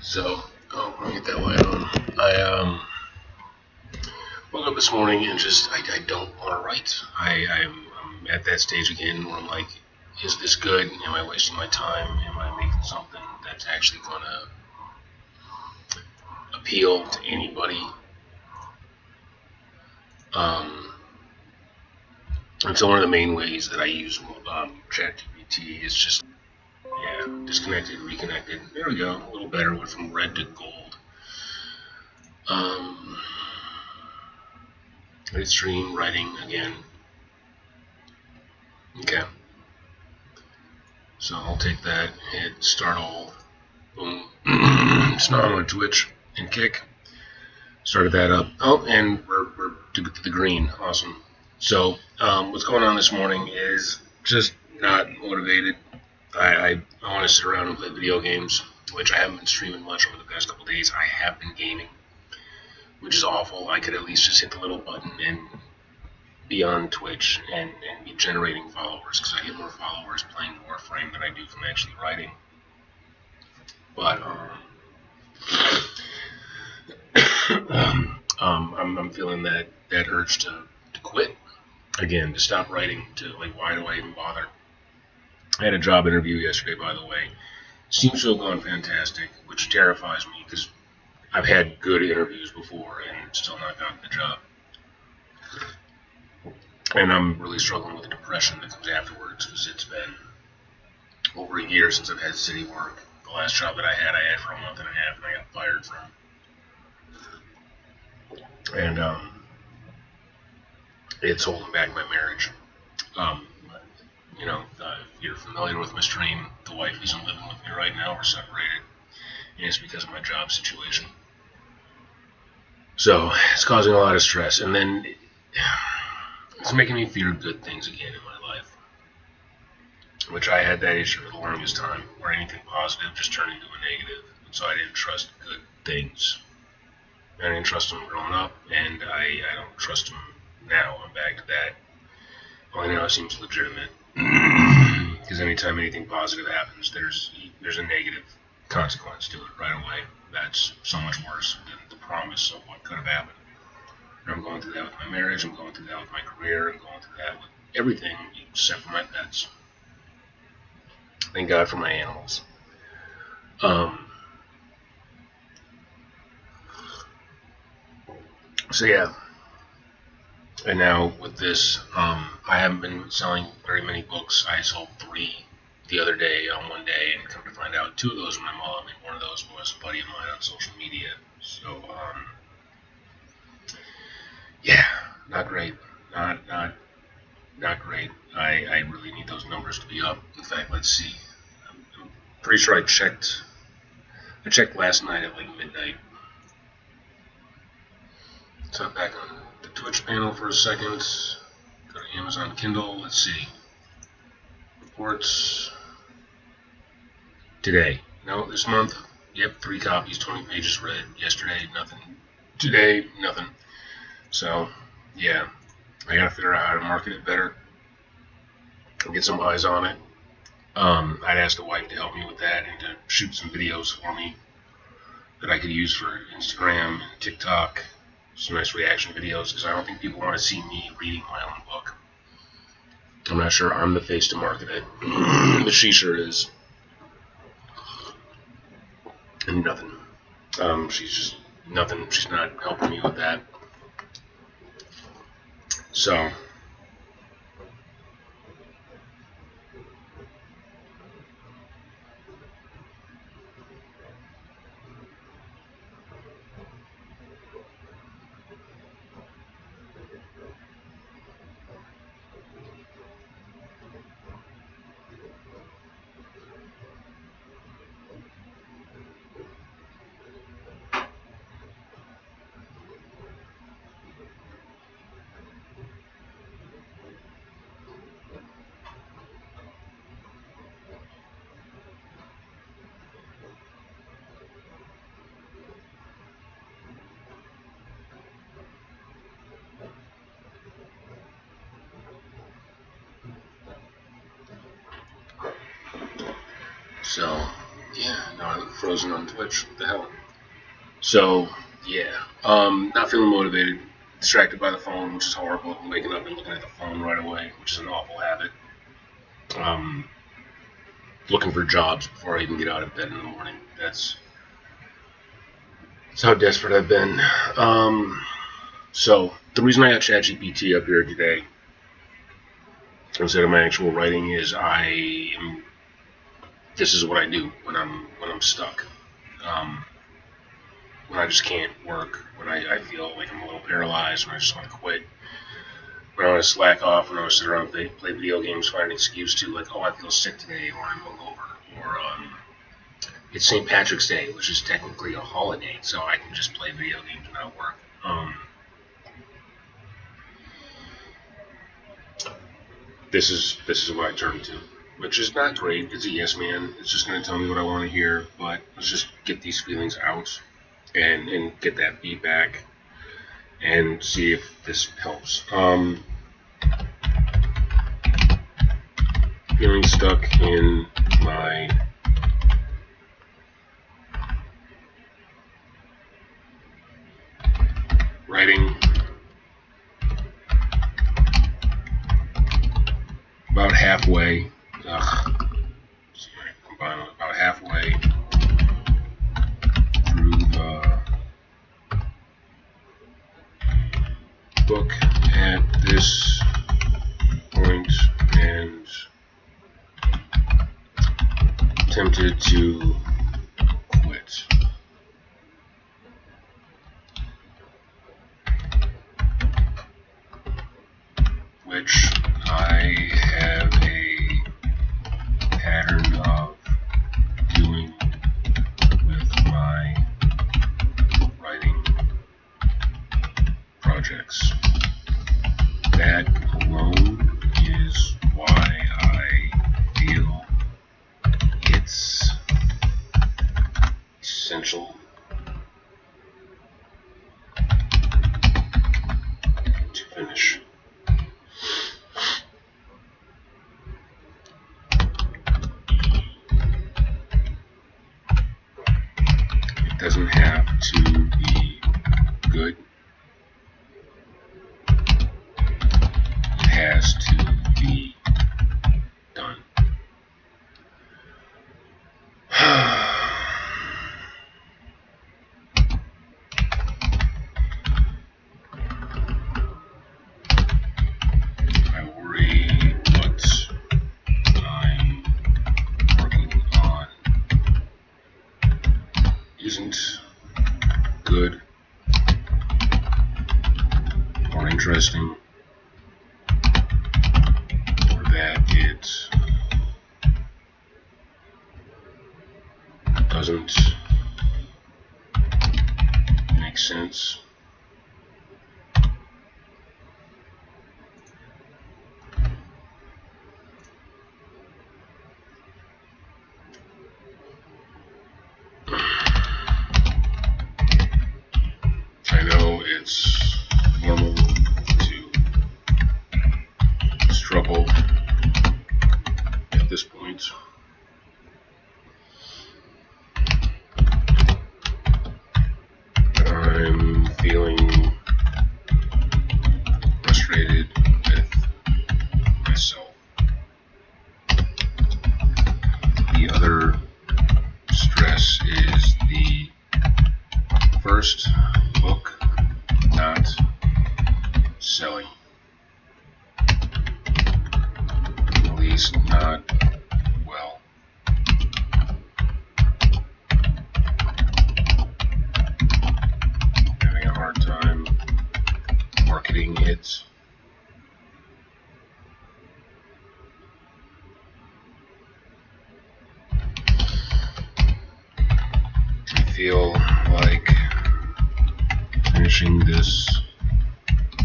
So, let me get that light on. I woke up this morning and I don't want to write. I'm at that stage again where I'm like, is this good? Am I wasting my time? Am I making something that's actually going to appeal to anybody? And so one of the main ways that I use ChatGPT is just, disconnected, reconnected. There we go, a little better, went from red to gold. Stream writing again. Okay. So I'll take that, hit start all, boom. So now I'm on Twitch and Kick. Started that up. Oh, and we're to the green. Awesome. So what's going on this morning is just not motivated. I want to sit around and play video games, which I haven't been streaming much over the past couple of days. I have been gaming, which is awful. I could at least just hit the little button and be on Twitch and be generating followers, because I get more followers playing Warframe than I do from actually writing. But I'm feeling that urge to quit again, to stop writing, to like, why do I even bother? I had a job interview yesterday, by the way. Seems to have gone fantastic, which terrifies me because I've had good interviews before and still not gotten the job. And I'm really struggling with the depression that comes afterwards, because it's been over a year since I've had city work. The last job that I had for a month and a half, and I got fired from. And it's holding back my marriage. If you're familiar with my stream, the wife isn't living with me right now. We're separated, and it's because of my job situation. So it's causing a lot of stress, and then it's making me fear good things again in my life, which I had that issue for the longest time, where anything positive just turned into a negative. And so I didn't trust good things. I didn't trust them growing up, and I don't trust them now. I'm back to that. Only now it seems legitimate, because anytime anything positive happens, there's a negative consequence to it right away. That's so much worse than the promise of what could have happened. And I'm going through that with my marriage. I'm going through that with my career. I'm going through that with everything except for my pets. Thank God for my animals. So yeah. And now with this, I haven't been selling very many books. I sold 3 the other day on one day, and come to find out 2 of those were my mom, and one of those was a buddy of mine on social media. So, yeah, not great. Not great. I really need those numbers to be up. In fact, let's see. I'm pretty sure I checked last night at like midnight. So I'm back on the Twitch panel for a second. Go to Amazon Kindle. Let's see. Reports. Today. No, this month. Yep, 3 copies, 20 pages read. Yesterday, nothing. Today, nothing. So, yeah. I gotta figure out how to market it better. Get some eyes on it. I'd asked the wife to help me with that and to shoot some videos for me that I could use for Instagram and TikTok. Some nice reaction videos, because I don't think people want to see me reading my own book. I'm not sure I'm the face to market it, but she sure is. And nothing. She's just nothing. She's not helping me with that. So. So, Yeah, no, I'm frozen on Twitch. What the hell? So, yeah. Not feeling motivated. Distracted by the phone, which is horrible. Waking up and looking at the phone right away, which is an awful habit. Looking for jobs before I even get out of bed in the morning. That's how desperate I've been. So, the reason I got ChatGPT up here today, instead of my actual writing, is this is what I do when I'm stuck. When I just can't work, when I feel like I'm a little paralyzed, when I just want to quit, when I want to slack off, when I want to sit around and play video games, find an excuse to, like, oh, I feel sick today, or I'm hungover, or it's St. Patrick's Day, which is technically a holiday, so I can just play video games and not work. This is what I turn to, which is not great. It's a yes man. It's just going to tell me what I want to hear, but let's just get these feelings out and get that feedback and see if this helps. Feeling stuck in my writing, about halfway. About halfway through the book at this point, and tempted to quit. Which I have a pattern of doing with my writing projects. That alone is why I feel it's essential to finish. It doesn't have to be good. It has to be done. I worry what I'm working on isn't good or interesting, or that it doesn't make sense. I know it's normal to struggle at this point. I'm feeling frustrated with myself. The other stress is the first book not selling. At least not well. Having a hard time marketing it. I feel like finishing this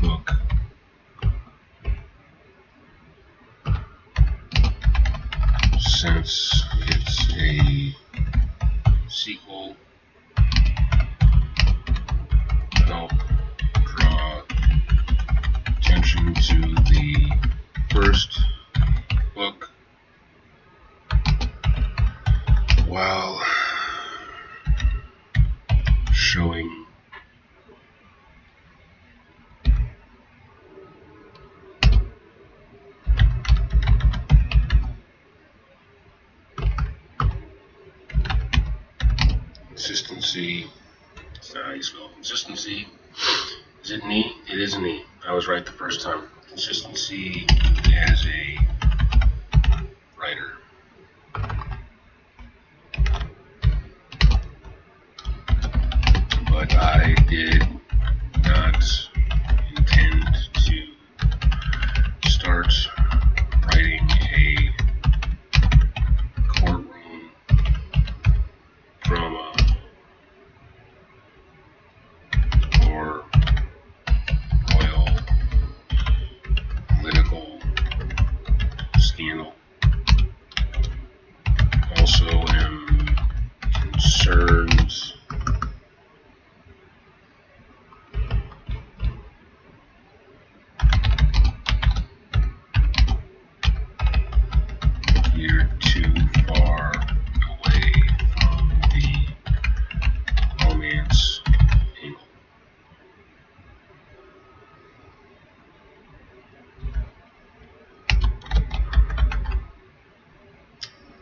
book since it's a sequel will help draw attention to the first book while showing consistency. That's not how you spell consistency. Is it knee? It is a knee. I was right the first time. Consistency as a writer. But I did not intend to start writing a courtroom drama or royal political scandal. Also am concerned you're too far away from the romance angle.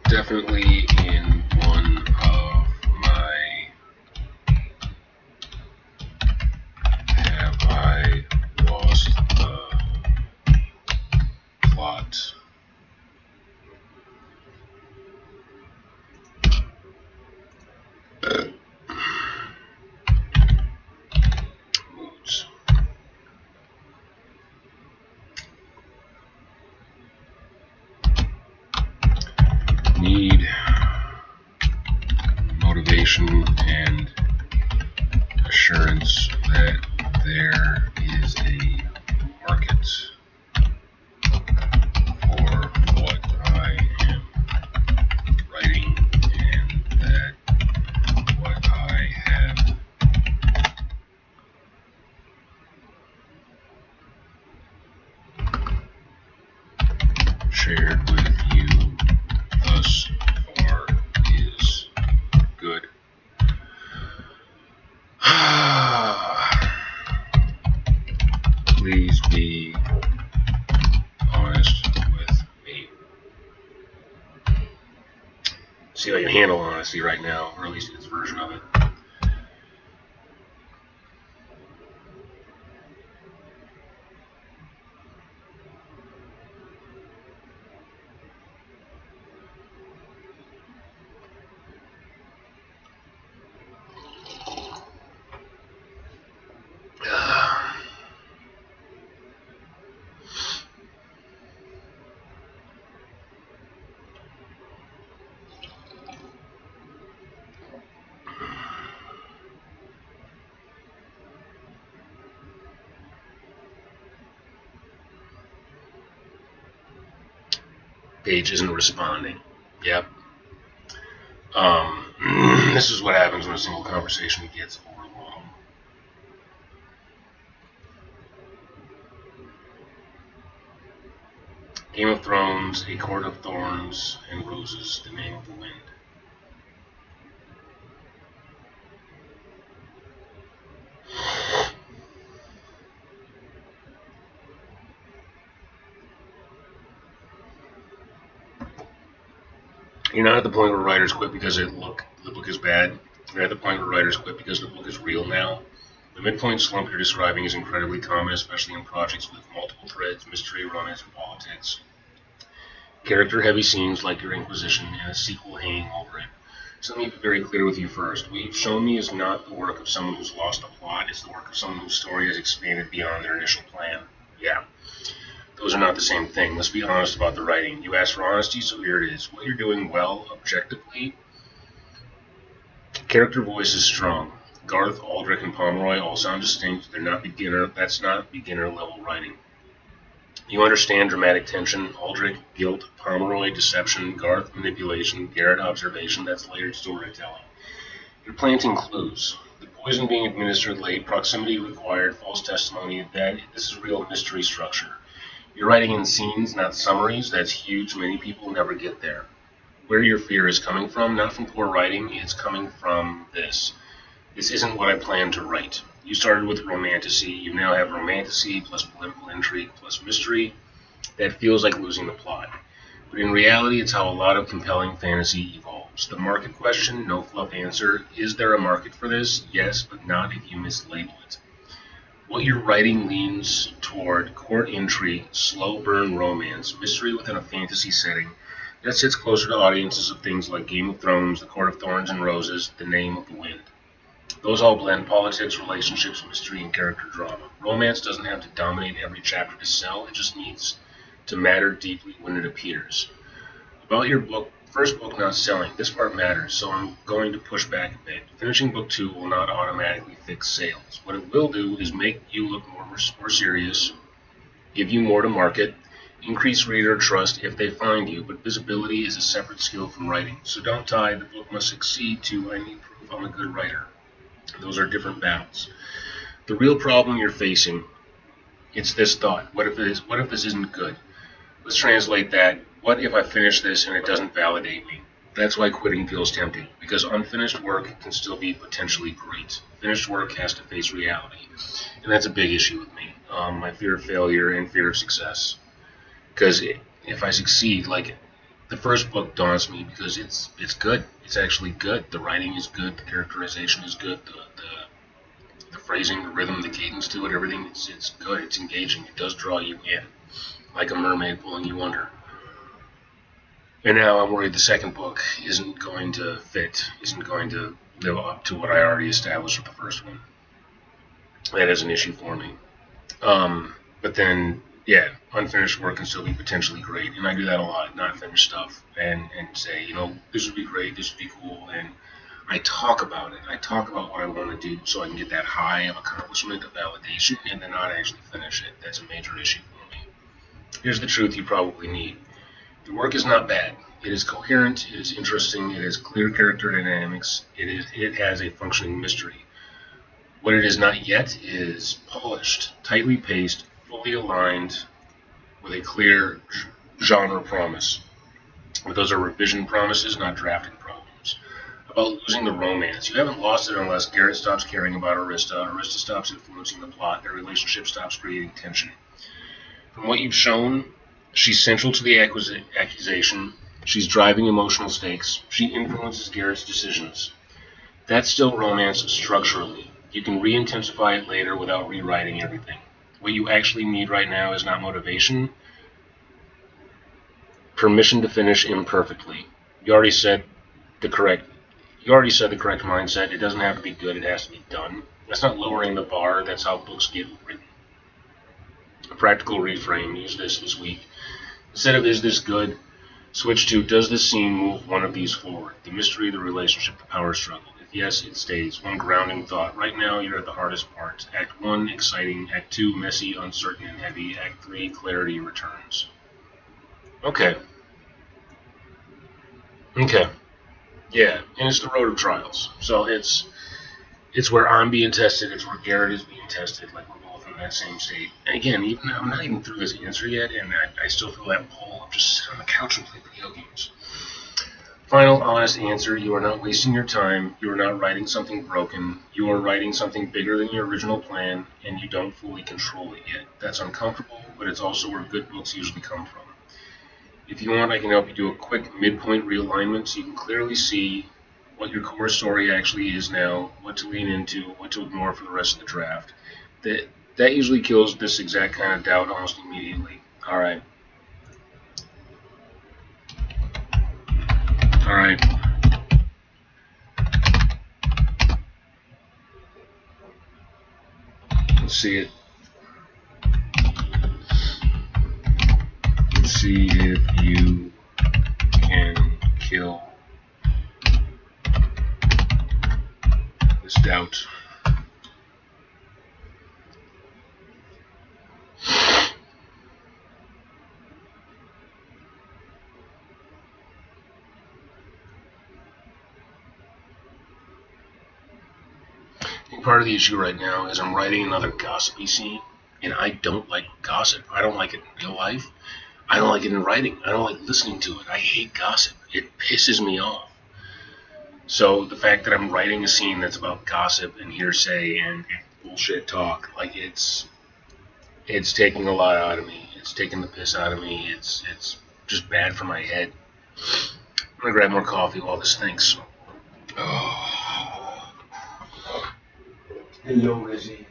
Definitely in one of my have I lost the plot moods. Need motivation and assurance that there is a market for what I am writing and that what I have shared with you thus far is good. Please be honest with me. See how you handle honesty right now, or at least its version of it. Page isn't responding. Yep. This is what happens when a single conversation gets overlong. Game of Thrones, A Court of Thorns and Roses, The Name of the Wind. You're not at the point where writers quit because the book is bad. You're at the point where writers quit because the book is real now. The midpoint slump you're describing is incredibly common, especially in projects with multiple threads, mystery, romance, and politics. Character-heavy scenes like your Inquisition and a sequel hanging over it. So let me be very clear with you first. What you've shown me is not the work of someone who's lost a plot. It's the work of someone whose story has expanded beyond their initial plan. Yeah. Those are not the same thing. Let's be honest about the writing. You asked for honesty, so here it is. What you're doing well, objectively, character voice is strong. Garth, Aldrich, and Pomeroy all sound distinct. They're not beginner. That's not beginner-level writing. You understand dramatic tension. Aldrich, guilt. Pomeroy, deception. Garth, manipulation. Garrett, observation. That's layered storytelling. You're planting clues. The poison being administered late, proximity required, false testimony. That this is real mystery structure. You're writing in scenes, not summaries. That's huge. Many people never get there. where your fear is coming from, not from poor writing, it's coming from this. This isn't what I planned to write. You started with romantasy, you now have romantasy plus political intrigue plus mystery. That feels like losing the plot. But in reality, it's how a lot of compelling fantasy evolves. The market question, no fluff answer. Is there a market for this? Yes, but not if you mislabel it. What you're writing leans toward court intrigue, slow burn romance, mystery within a fantasy setting that sits closer to audiences of things like Game of Thrones, The Court of Thorns and Roses, The Name of the Wind. Those all blend politics, relationships, mystery, and character drama. Romance doesn't have to dominate every chapter to sell, it just needs to matter deeply when it appears. About your first book not selling, this part matters, so I'm going to push back a bit. Finishing book 2 will not automatically fix sales. What it will do is make you look more serious, give you more to market, increase reader trust if they find you, but visibility is a separate skill from writing. So don't tie the book must succeed to I need proof I'm a good writer. Those are different battles. The real problem you're facing, it's this thought. What if this isn't good? Let's translate that. What if I finish this and it doesn't validate me? That's why quitting feels tempting, because unfinished work can still be potentially great. Finished work has to face reality, and that's a big issue with me. My fear of failure and fear of success. Because if I succeed, like the first book daunts me because it's good. It's actually good. The writing is good. The characterization is good. The phrasing, the rhythm, the cadence to it, everything. It's good. It's engaging. It does draw you in, like a mermaid pulling you under. And now I'm worried the second book isn't going to fit, isn't going to live up to what I already established with the first one. That is an issue for me. But then, yeah, unfinished work can still be potentially great, and I do that a lot, not finished stuff, and say, this would be great, this would be cool, and I talk about it. I talk about what I want to do so I can get that high of accomplishment, of validation, and then not actually finish it. That's a major issue for me. Here's the truth you probably need. The work is not bad. It is coherent, it is interesting, it has clear character dynamics, it has a functioning mystery. What it is not yet is polished, tightly paced, fully aligned, with a clear genre promise. But those are revision promises, not drafting problems. About losing the romance. You haven't lost it unless Garrett stops caring about Arista, Arista stops influencing the plot, their relationship stops creating tension. From what you've shown, she's central to the accusation. She's driving emotional stakes. She influences Garrett's decisions. That's still romance structurally. You can re-intensify it later without rewriting everything. What you actually need right now is not motivation, permission to finish imperfectly. You already said the correct mindset. It doesn't have to be good, it has to be done. That's not lowering the bar, that's how books get written. A practical reframe, use this week. Instead of is this good, switch to does this scene move one of these forward? The mystery, the relationship, the power struggle. If yes, it stays. One grounding thought. Right now you're at the hardest part. Act 1, exciting. Act 2, messy, uncertain, and heavy. Act 3, clarity returns. Okay. Yeah, and it's the road of trials. So it's where I'm being tested, it's where Garrett is being tested, like we're both in that same state. And again, even I'm not even through this answer yet, and I still feel that pull of just sit on the couch and play video games. Final honest answer, you are not wasting your time, you are not writing something broken, you are writing something bigger than your original plan, and you don't fully control it yet. That's uncomfortable, but it's also where good books usually come from. If you want, I can help you do a quick midpoint realignment so you can clearly see what your core story actually is now, what to lean into, what to ignore for the rest of the draft. That usually kills this exact kind of doubt almost immediately. Alright. Let's see it. Let's see if you can kill this doubt. Part of the issue right now is I'm writing another gossipy scene, and I don't like gossip. I don't like it in real life. I don't like it in writing. I don't like listening to it. I hate gossip. It pisses me off. So the fact that I'm writing a scene that's about gossip and hearsay and bullshit talk, like it's taking a lot out of me. It's taking the piss out of me. It's just bad for my head. I'm gonna grab more coffee while this stinks. Oh. Hello, Rizzy.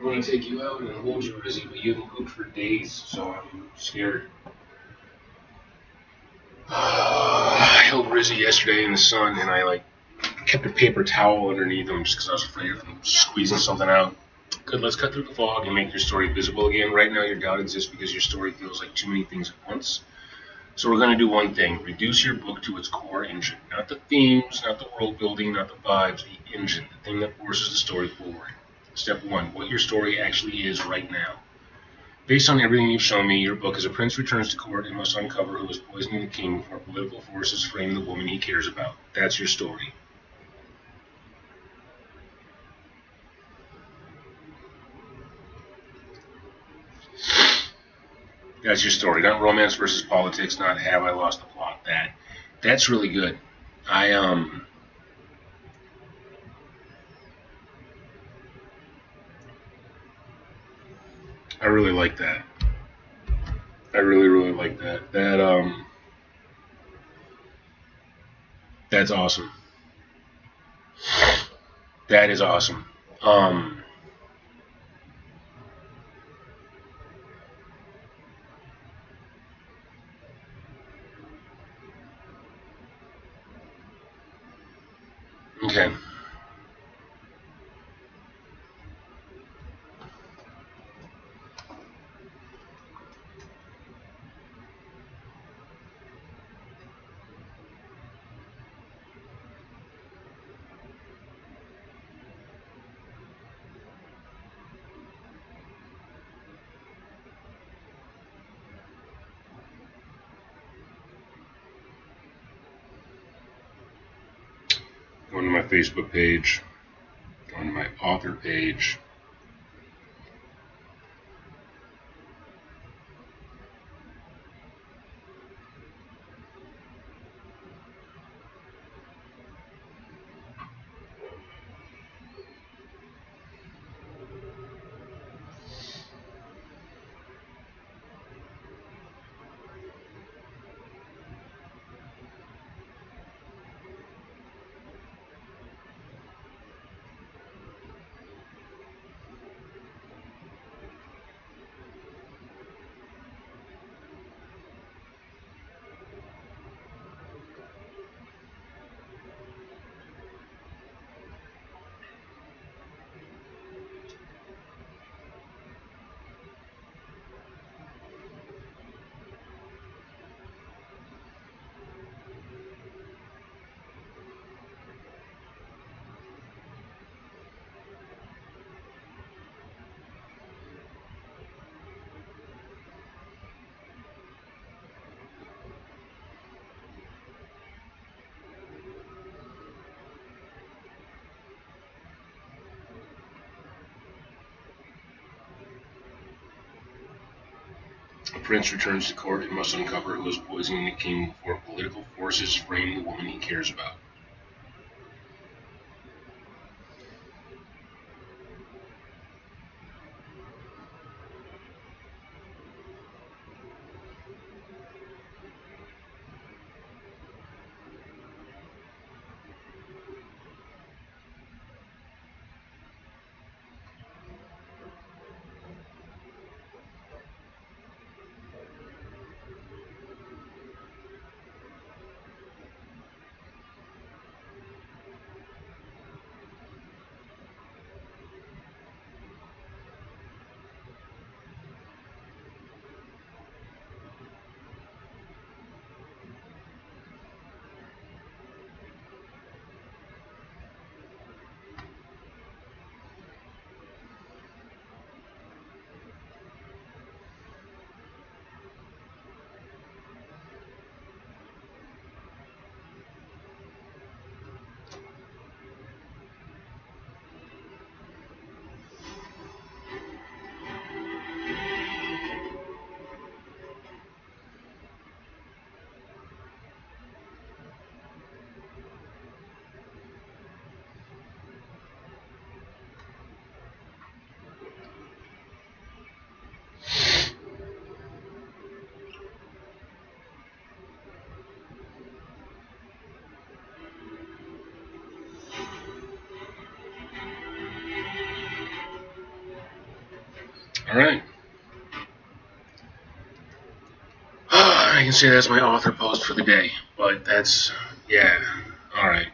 I want to take you out and hold you, Rizzy, but you haven't pooped for days, so I'm scared. I held Rizzy yesterday in the sun, and I kept a paper towel underneath him just because I was afraid of him squeezing something out. Good, let's cut through the fog and make your story visible again. Right now, your doubt exists because your story feels like too many things at once. So we're going to do one thing. Reduce your book to its core engine. Not the themes, not the world building, not the vibes, the engine, the thing that forces the story forward. Step 1. What your story actually is right now. Based on everything you've shown me, your book is a prince returns to court and must uncover who is poisoning the king before political forces frame the woman he cares about. That's your story. That's your story. Not romance versus politics, not have I lost the plot. That's really good. I really like that. I really, really like that. That's awesome. That is awesome. Um, okay. Going to my Facebook page, going to my author page. A prince returns to court and must uncover who is poisoning the king before political forces frame the woman he cares about. All right. I can say that's my author post for the day, but that's, yeah, all right.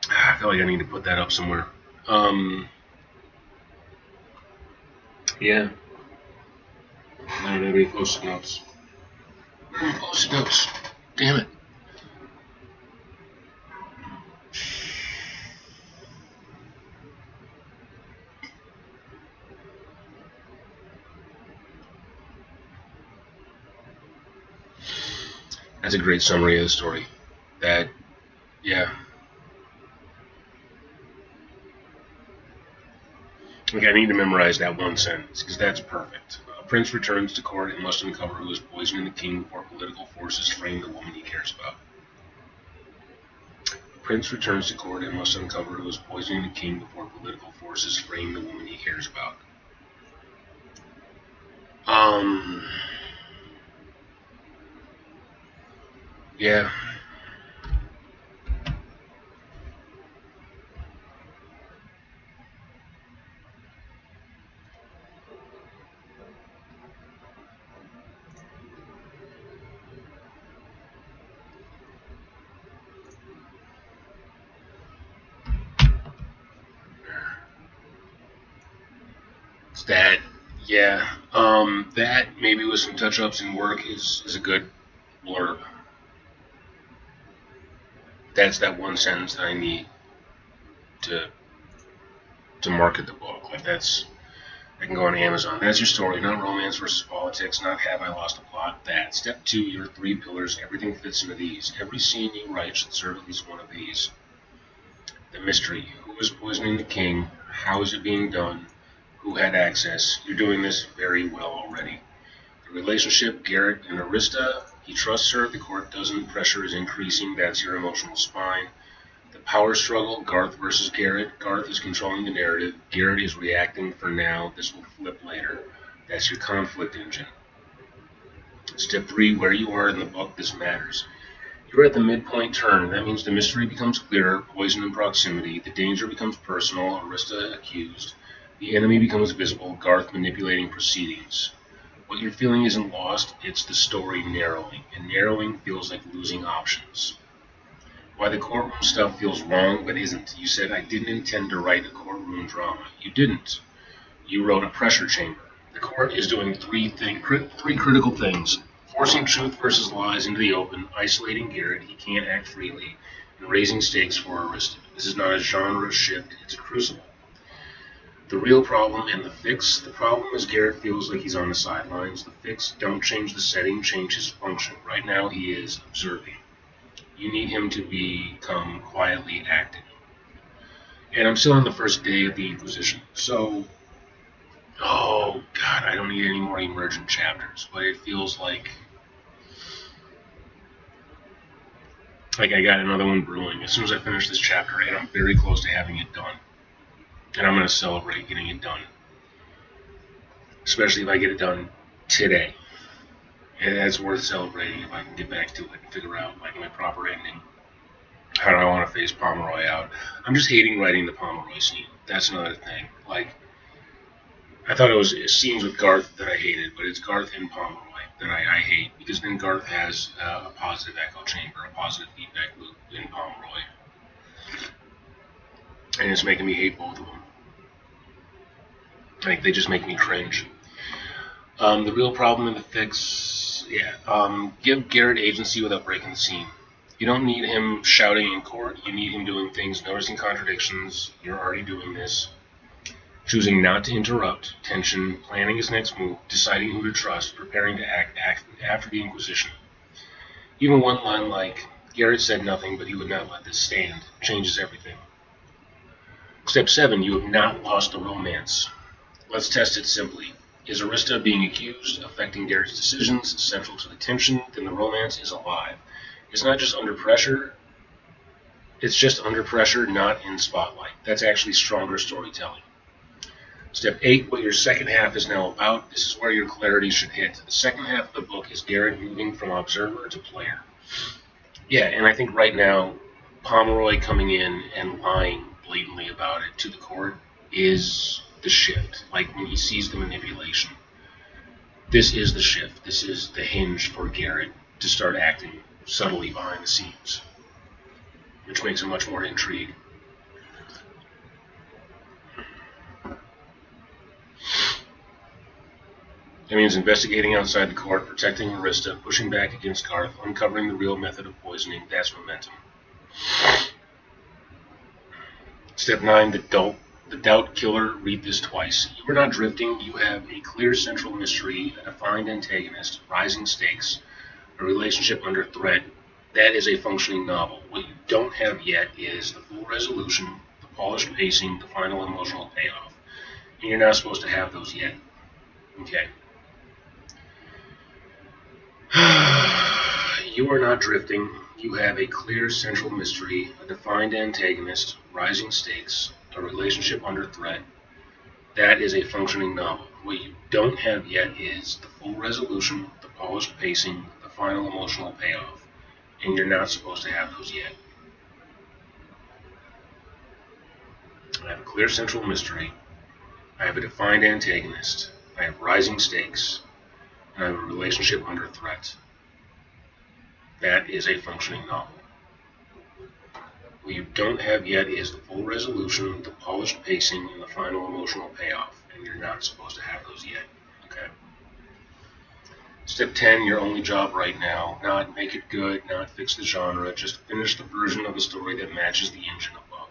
I feel like I need to put that up somewhere. Yeah, I don't have any post-it notes. Post-it notes. Damn it. That's a great summary of the story. That, yeah. Okay, I need to memorize that one sentence because that's perfect. A prince returns to court and must uncover who is poisoning the king before political forces frame the woman he cares about. A prince returns to court and must uncover who is poisoning the king before political forces frame the woman he cares about. Yeah. That, yeah. That maybe with some touch-ups in work is a good blurb. That's that one sentence that I need to to market the book. Like that's I can go on Amazon. That's your story, not romance versus politics, not have I lost a plot. That. Step 2, your 3 pillars. Everything fits into these. Every scene you write should serve at least one of these. The mystery. Who is poisoning the king? How is it being done? Who had access? You're doing this very well already. The relationship, Garrett and Arista. He trusts her. The court doesn't. Pressure is increasing. That's your emotional spine. The power struggle, Garth versus Garrett. Garth is controlling the narrative. Garrett is reacting for now. This will flip later. That's your conflict engine. Step 3, where you are in the book, this matters. You're at the midpoint turn. That means the mystery becomes clearer, poison in proximity. The danger becomes personal, Arista accused. The enemy becomes visible, Garth manipulating proceedings. What you're feeling isn't lost, it's the story narrowing. And narrowing feels like losing options. Why the courtroom stuff feels wrong but isn't. You said, I didn't intend to write a courtroom drama. You didn't. You wrote a pressure chamber. The court is doing three critical things. Forcing truth versus lies into the open, isolating Garrett, he can't act freely, and raising stakes for Arista. This is not a genre shift, it's a crucible. The real problem and the fix. The problem is Garrett feels like he's on the sidelines. The fix, don't change the setting, change his function. Right now he is observing. You need him to become quietly acting. And I'm still on the first day of the Inquisition, so, oh god, I don't need any more emergent chapters, but it feels like I got another one brewing. As soon as I finish this chapter 8, I'm very close to having it done. And I'm going to celebrate getting it done. Especially if I get it done today. And that's worth celebrating if I can get back to it and figure out like my proper ending. How do I want to face Pomeroy out? I'm just hating writing the Pomeroy scene. That's another thing. Like, I thought it was scenes with Garth that I hated, but it's Garth and Pomeroy that I hate, because then Garth has a positive echo chamber, a positive feedback loop in Pomeroy. And it's making me hate both of them. Like, they just make me cringe. The real problem in the fix, give Garrett agency without breaking the scene. You don't need him shouting in court. You need him doing things, noticing contradictions. You're already doing this. Choosing not to interrupt, tension, planning his next move, deciding who to trust, preparing to act after the Inquisition. Even one line like, Garrett said nothing, but he would not let this stand, changes everything. Step 7, you have not lost the romance. Let's test it simply. Is Arista being accused, affecting Garrett's decisions, central to the tension? Then the romance is alive. It's not just under pressure. It's just under pressure, not in spotlight. That's actually stronger storytelling. Step 8, what your second half is now about. This is where your clarity should hit. The second half of the book is Garrett moving from observer to player. Yeah, and I think right now, Pomeroy coming in and lying blatantly about it to the court is the shift, like when he sees the manipulation. This is the shift. This is the hinge for Garrett to start acting subtly behind the scenes, which makes him much more intrigued. That means investigating outside the court, protecting Arista, pushing back against Garth, uncovering the real method of poisoning. That's momentum. Step 9, the doubt killer. Read this twice. You are not drifting. You have a clear central mystery, a defined antagonist, rising stakes, a relationship under threat. That is a functioning novel. What you don't have yet is the full resolution, the polished pacing, the final emotional payoff. And you're not supposed to have those yet. Okay. You are not drifting. You have a clear central mystery, a defined antagonist, rising stakes, a relationship under threat. That is a functioning novel. What you don't have yet is the full resolution, the polished pacing, the final emotional payoff. And you're not supposed to have those yet. I have a clear central mystery. I have a defined antagonist. I have rising stakes. And I have a relationship under threat. That is a functioning novel. What you don't have yet is the full resolution, the polished pacing, and the final emotional payoff. And you're not supposed to have those yet. Okay? Step 10, your only job right now. Not make it good, not fix the genre, just finish the version of the story that matches the engine above.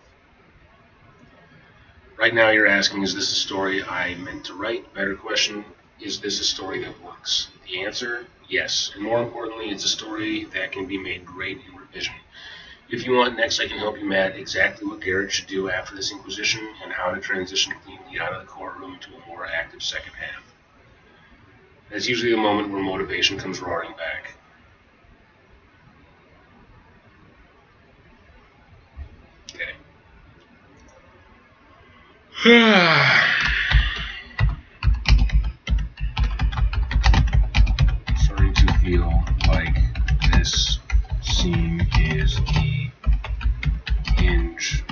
Right now you're asking, is this a story I meant to write? Better question, is this a story that works? The answer, yes. And more importantly, it's a story that can be made great in revision. If you want, next I can help you map exactly what Garrett should do after this inquisition and how to transition cleanly out of the courtroom into a more active second half. That's usually the moment where motivation comes roaring back. Okay. Starting to feel like this scene is the hinge.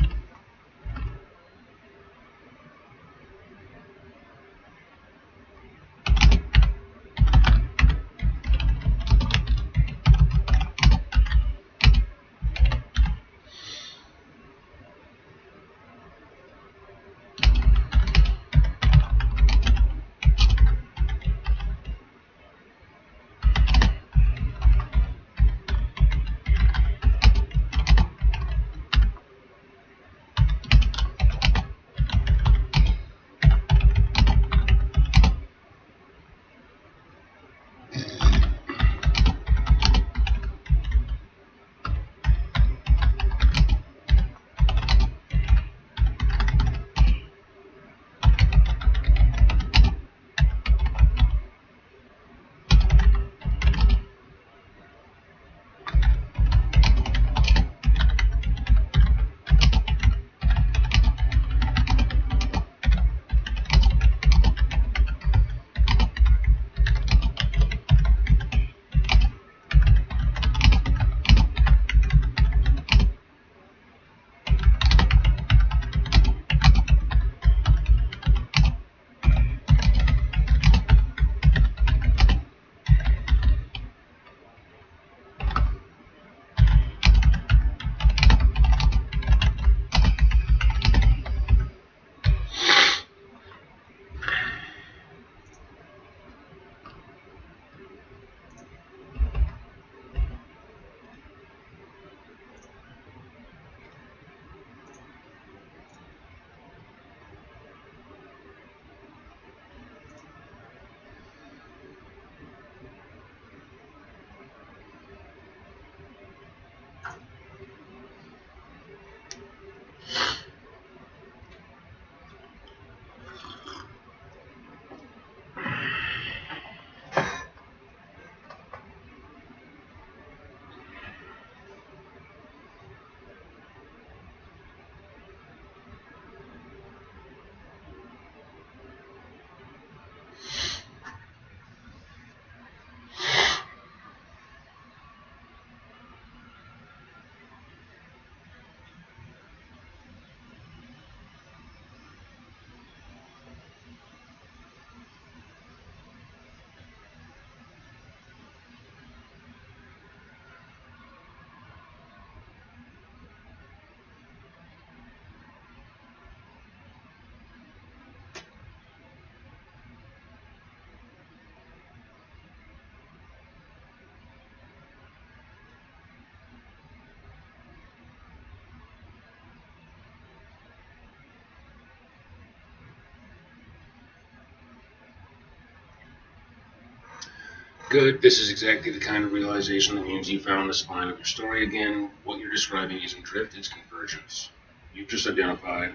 Good. This is exactly the kind of realization that means you found the spine of your story again. What you're describing isn't drift, it's convergence. You've just identified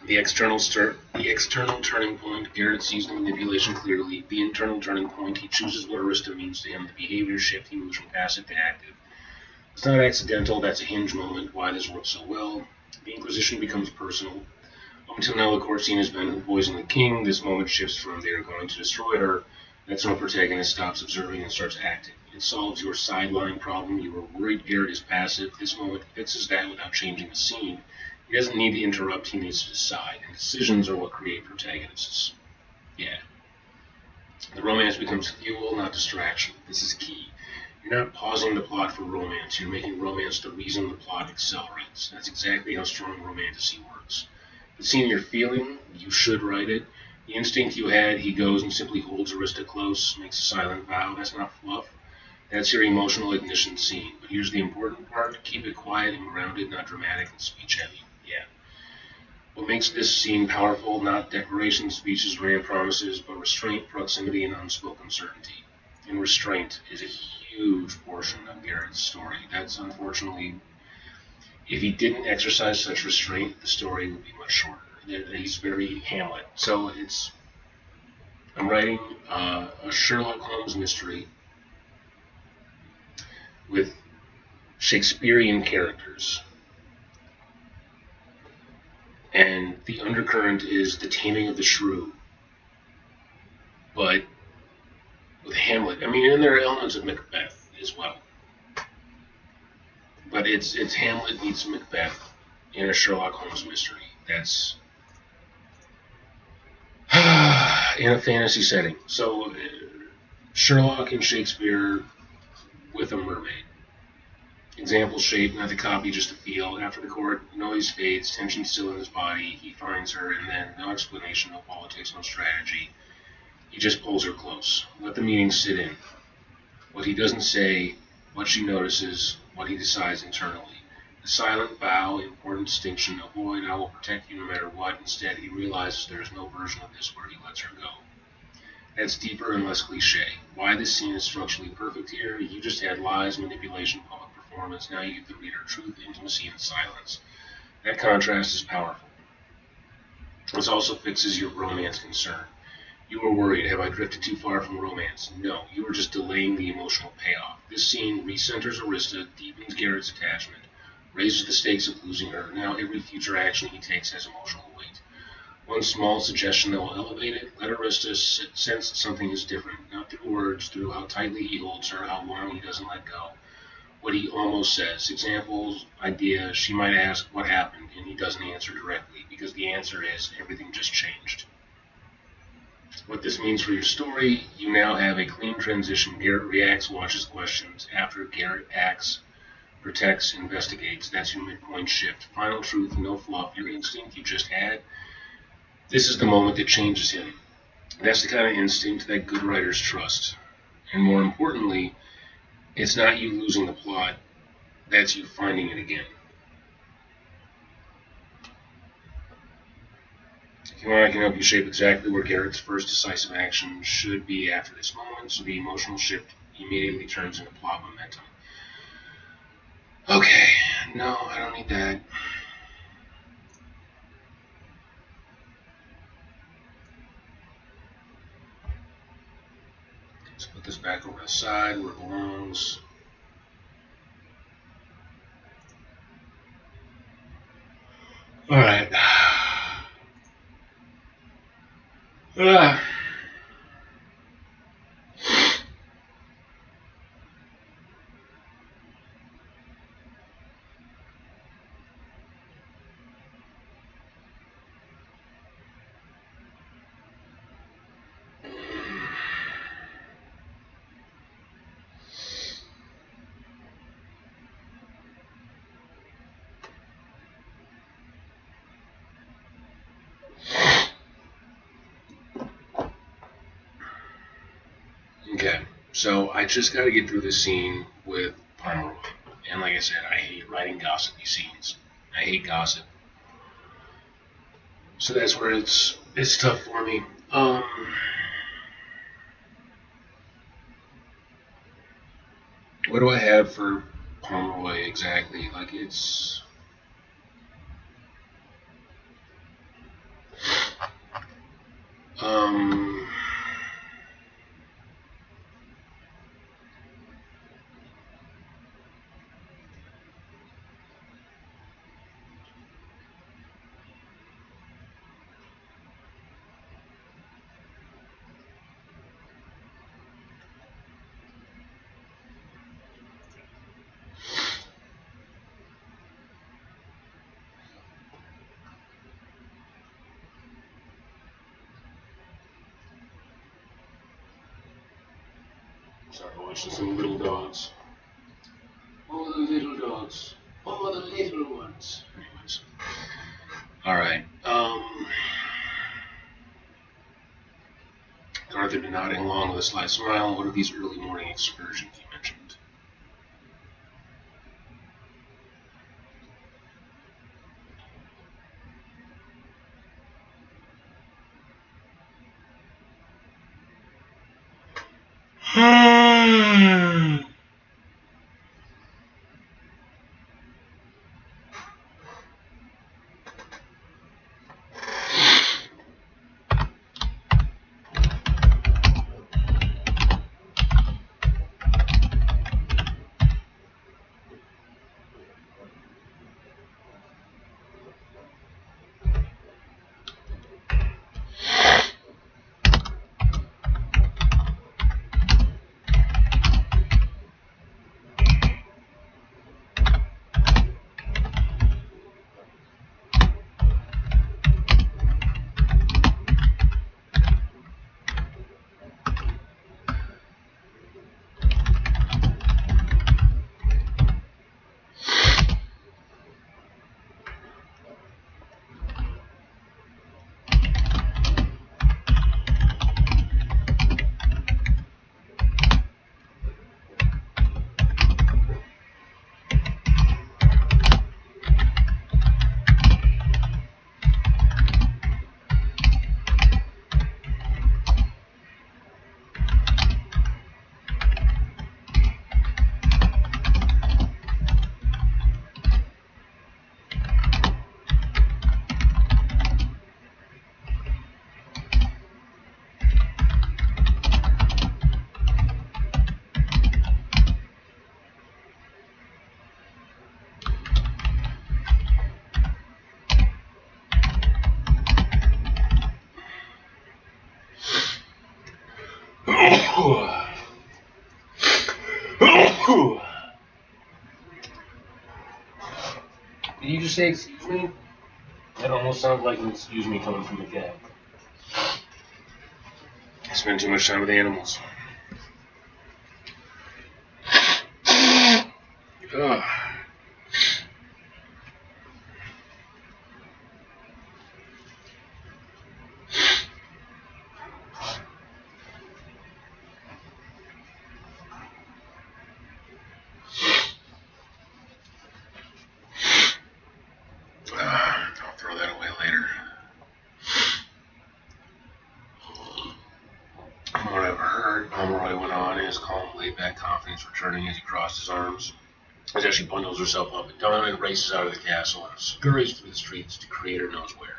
the external turning point. Garrett sees the manipulation clearly. The internal turning point, he chooses what Arista means to him. The behavior shift, he moves from passive to active. It's not accidental, that's a hinge moment. Why this works so well. The Inquisition becomes personal. Up until now, the court scene has been who poisoned the king. This moment shifts from they are going to destroy her. That's when a protagonist stops observing and starts acting. It solves your sideline problem. You were worried Garrett is passive. This moment fixes that without changing the scene. He doesn't need to interrupt, he needs to decide. And decisions are what create protagonists. Yeah. The romance becomes fuel, not distraction. This is key. You're not pausing the plot for romance. You're making romance the reason the plot accelerates. That's exactly how strong romantasy works. The scene you're feeling, you should write it. The instinct you had, he goes and simply holds Arista close, makes a silent vow. That's not fluff. That's your emotional ignition scene. But here's the important part. Keep it quiet and grounded, not dramatic and speech heavy. Yeah. What makes this scene powerful, not declarations, speeches, grand promises, but restraint, proximity, and unspoken certainty. And restraint is a huge portion of Garrett's story. That's unfortunately, if he didn't exercise such restraint, the story would be much shorter. He's very Hamlet. So I'm writing a Sherlock Holmes mystery with Shakespearean characters. And the undercurrent is the taming of the shrew. But with Hamlet, I mean, and there are elements of Macbeth as well. But it's Hamlet meets Macbeth in a Sherlock Holmes mystery. That's in a fantasy setting. So Sherlock and Shakespeare with a mermaid. Example shape, not the copy, just the feel. After the court, noise fades, tension still in his body. He finds her, and then no explanation, no politics, no strategy. He just pulls her close. Let the meaning sit in. What he doesn't say, what she notices, what he decides internally. The silent vow, important distinction, avoid, I will protect you no matter what. Instead, he realizes there is no version of this where he lets her go. That's deeper and less cliche. Why this scene is structurally perfect here, you just had lies, manipulation, public performance. Now you give the reader truth, intimacy, and silence. That contrast is powerful. This also fixes your romance concern. You were worried, have I drifted too far from romance? No, you were just delaying the emotional payoff. This scene recenters Arista, deepens Garrett's attachment, raises the stakes of losing her. Now every future action he takes has emotional weight. One small suggestion that will elevate it, let Arista sense that something is different, not through words, through how tightly he holds her, how long he doesn't let go, what he almost says. Examples, idea, she might ask what happened, and he doesn't answer directly, because the answer is everything just changed. What this means for your story, you now have a clean transition. Garrett reacts, watches questions. After Garrett acts, protects, investigates. That's your midpoint shift. Final truth, no fluff, your instinct you just had. This is the moment that changes him. That's the kind of instinct that good writers trust. And more importantly, it's not you losing the plot, that's you finding it again. If you want, I can help you shape exactly where Garrett's first decisive action should be after this moment, so the emotional shift immediately turns into plot momentum. Okay, no, I don't need that. Let's put this back over the side where it belongs. Alright. Okay, so I just got to get through this scene with Pomeroy. And like I said, I hate writing gossipy scenes. I hate gossip. So that's where it's tough for me. What do I have for Pomeroy exactly? Like it's um sorry, watching some little dogs. Oh, the little dogs. Oh, the little ones. Anyways. Alright. Going through the nodding along with a slight smile. What are these early morning excursions you mentioned? Did you just say excuse me? That almost sounds like an excuse me coming from the cat. I spend too much time with animals. Ugh. I'll throw that away later. From what I've heard, Pomeroy went on in his calm, laid-back confidence returning as he crossed his arms. As she bundles herself up at dawn and races out of the castle and scurries through the streets to creator knows where.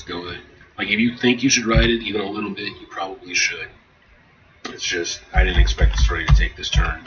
go with it. Like, if you think you should write it even a little bit, you probably should. It's just, I didn't expect the story to take this turn.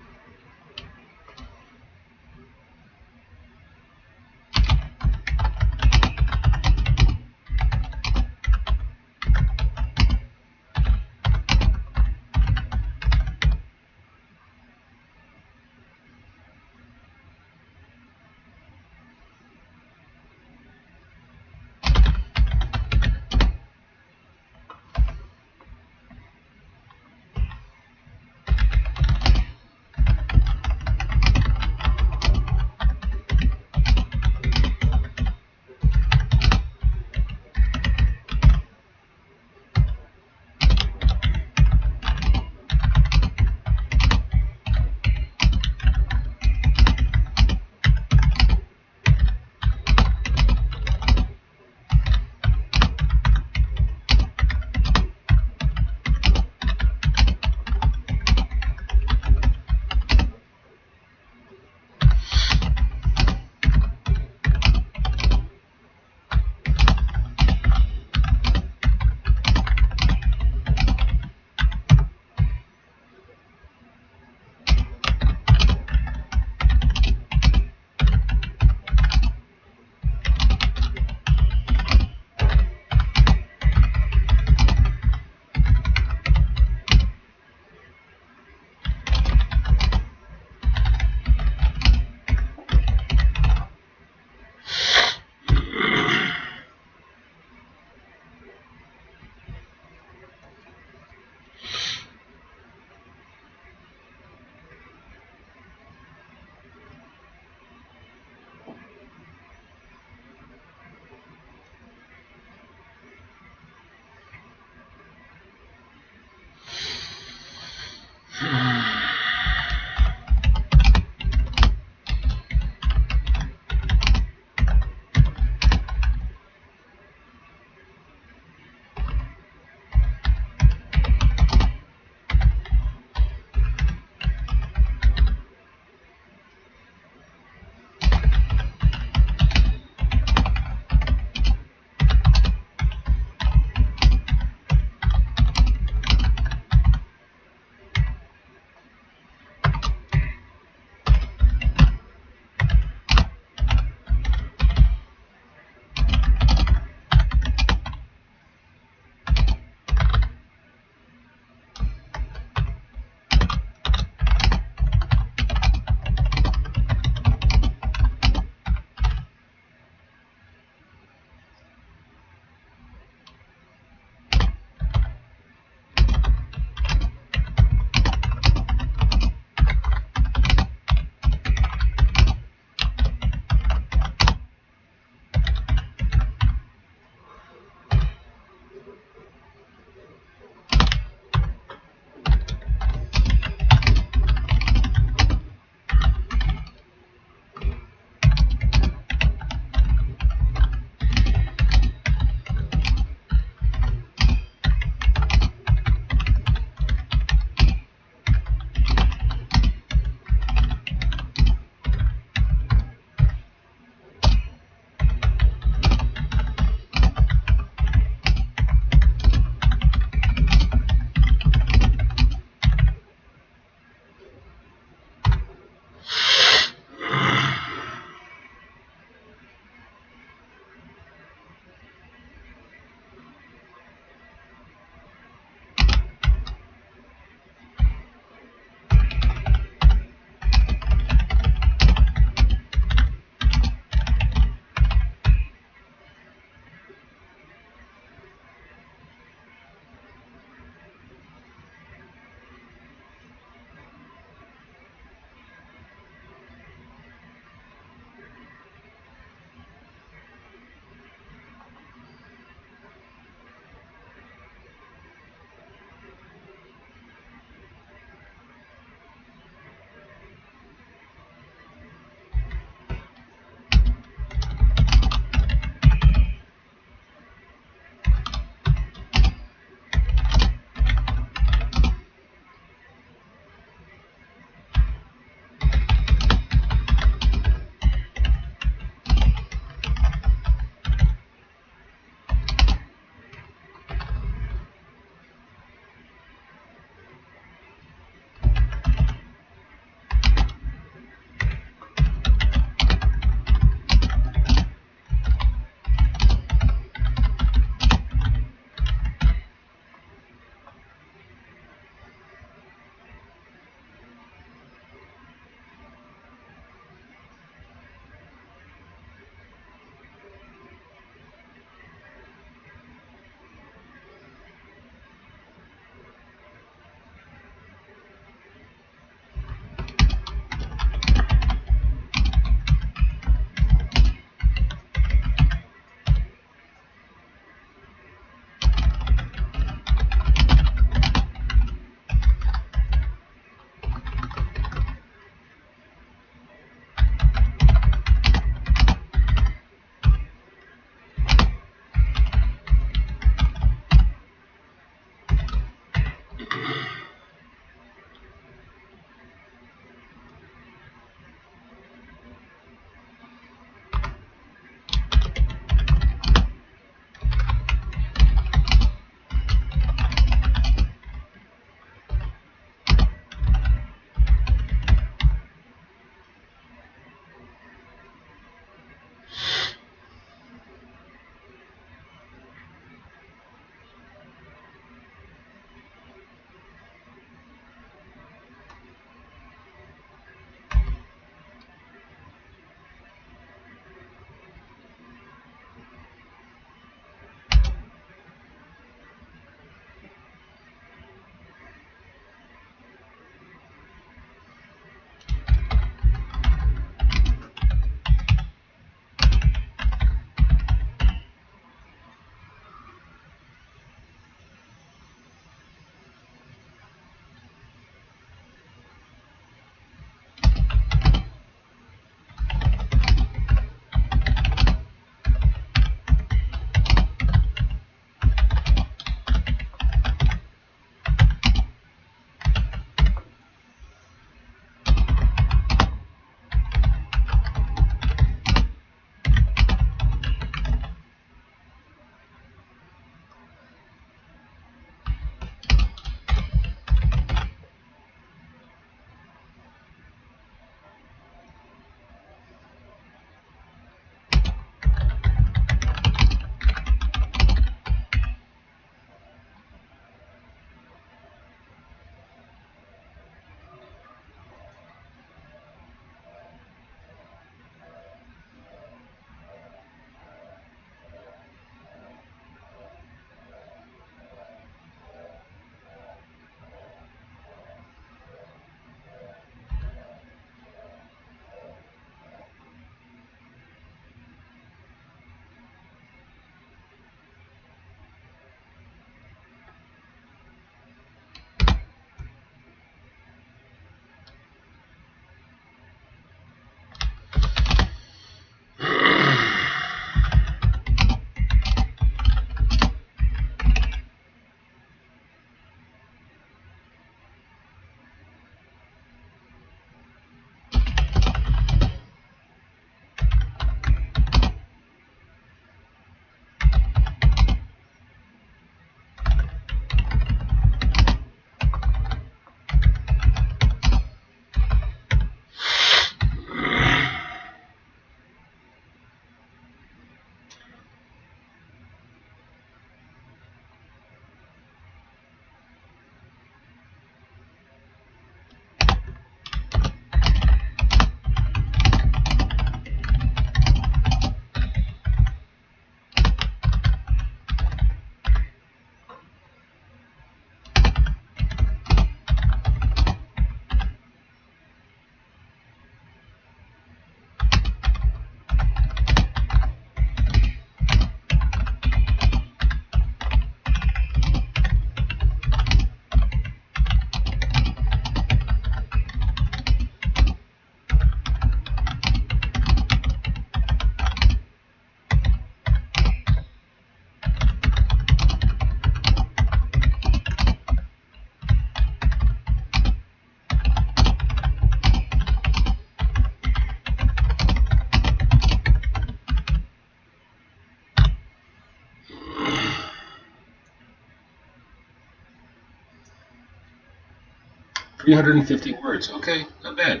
350 words. Okay, not bad.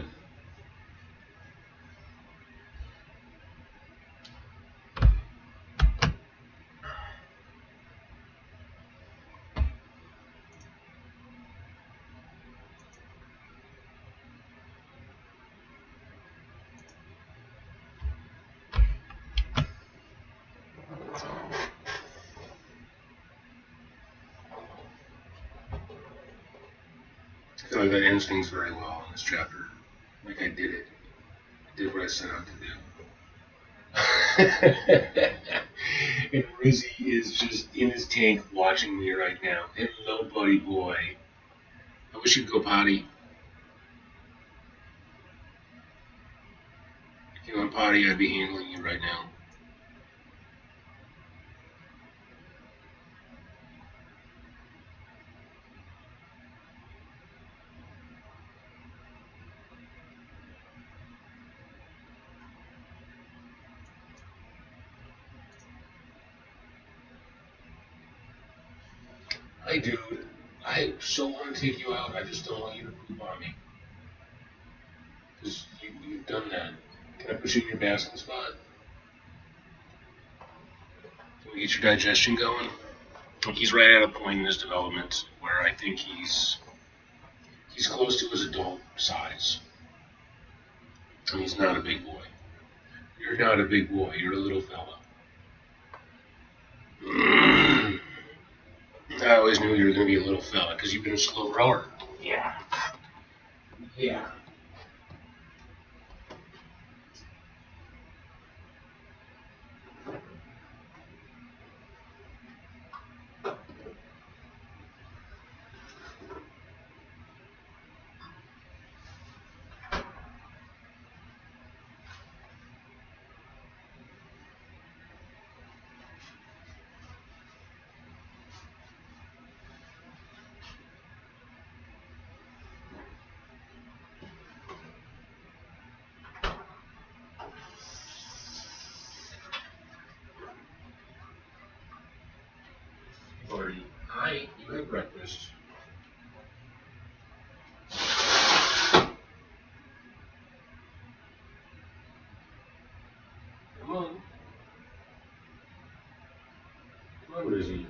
I feel like that ends things very well in this chapter. Like I did it. I did what I set out to do. And Rizzy is just in his tank watching me right now. Hello, buddy boy. I wish you'd go potty. If you went potty, I'd be handling you right now. Hi, dude. I so want to take you out. I just don't want you to poop on me. Because you've done that. Can I put you in your basking spot? Can we get your digestion going? He's right at a point in his development where I think he's close to his adult size. And he's not a big boy. You're not a big boy. You're a little fella. I always knew you were going to be a little fella because you've been a slow grower. Yeah. Yeah. Already. Hi, you had breakfast. Come on. Come on, Rizzy.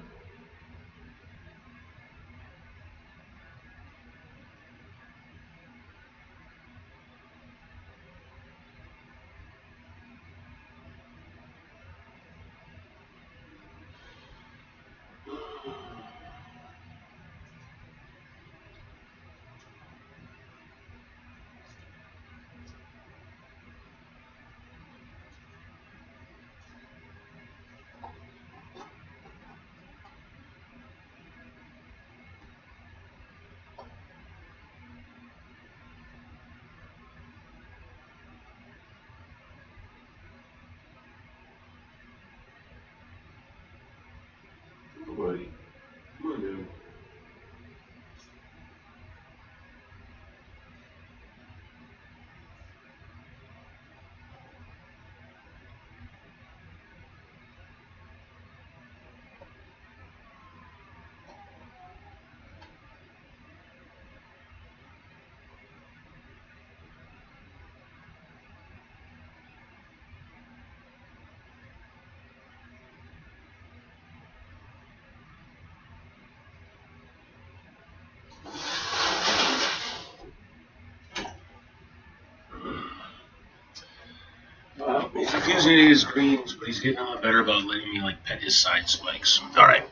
Come on, buddy. Come on, dude. He's confusing his greens, but he's getting a lot better about letting me like pet his side spikes. Alright.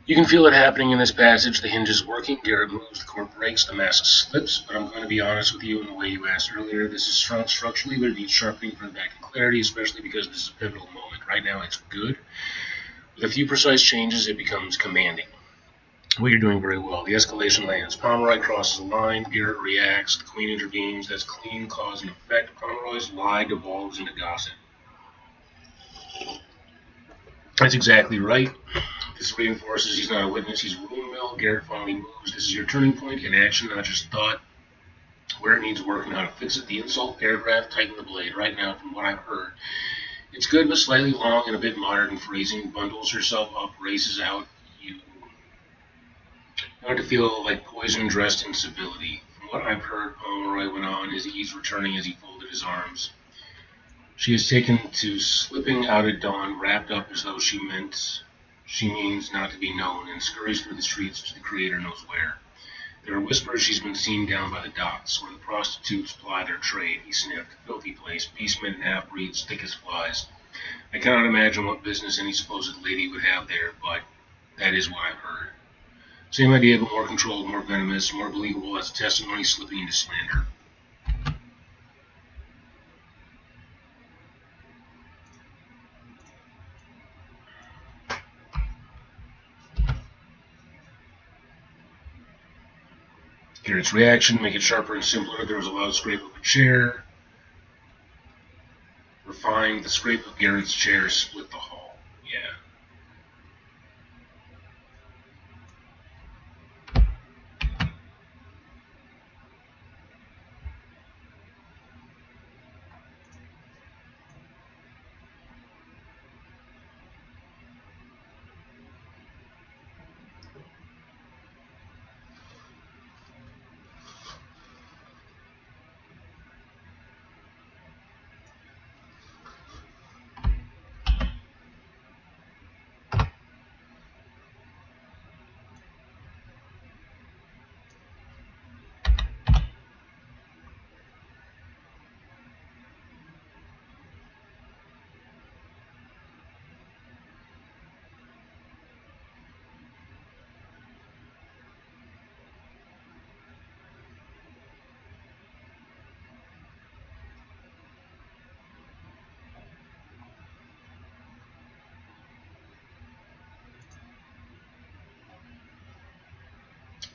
You can feel it happening in this passage. The hinge is working, Garrett moves, the core breaks, the mask slips, but I'm going to be honest with you in the way you asked earlier. This is strong structurally, but it needs sharpening for the back and clarity, especially because this is a pivotal moment. Right now it's good. With a few precise changes, it becomes commanding. Well, you're doing very well. The escalation lands. Pomeroy crosses the line. Garrett reacts. The queen intervenes. That's clean, cause and effect. Pomeroy's lie devolves into gossip. That's exactly right. This reinforces he's not a witness. He's a rumor mill. Garrett finally moves. This is your turning point in action, not just thought. Where it needs work and how to fix it. The insult paragraph, tighten the blade. Right now, from what I've heard, it's good but slightly long and a bit modern in phrasing. Bundles herself up, races out. I want to feel like poison dressed in civility. From what I've heard, Pomeroy went on, his ease returning as he folded his arms. She has taken to slipping out at dawn, wrapped up as though she means not to be known, and scurries through the streets to the creator knows where. There are whispers she's been seen down by the docks, where the prostitutes ply their trade, he sniffed. Filthy place, beastmen and half-breeds, thick as flies. I cannot imagine what business any supposed lady would have there, but that is what I've heard. Same idea, but more controlled, more venomous, more believable as testimony slipping into slander. Garrett's reaction, make it sharper and simpler. There was a loud scrape of a chair. Refined, the scrape of Garrett's chair split the hall. Yeah.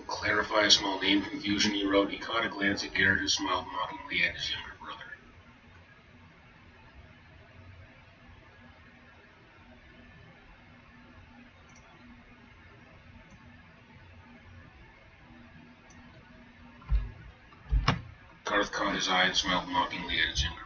Clarify a small name confusion, he wrote. He caught a glance at Garrett, who smiled mockingly at his younger brother. Garth caught his eye and smiled mockingly at his younger brother.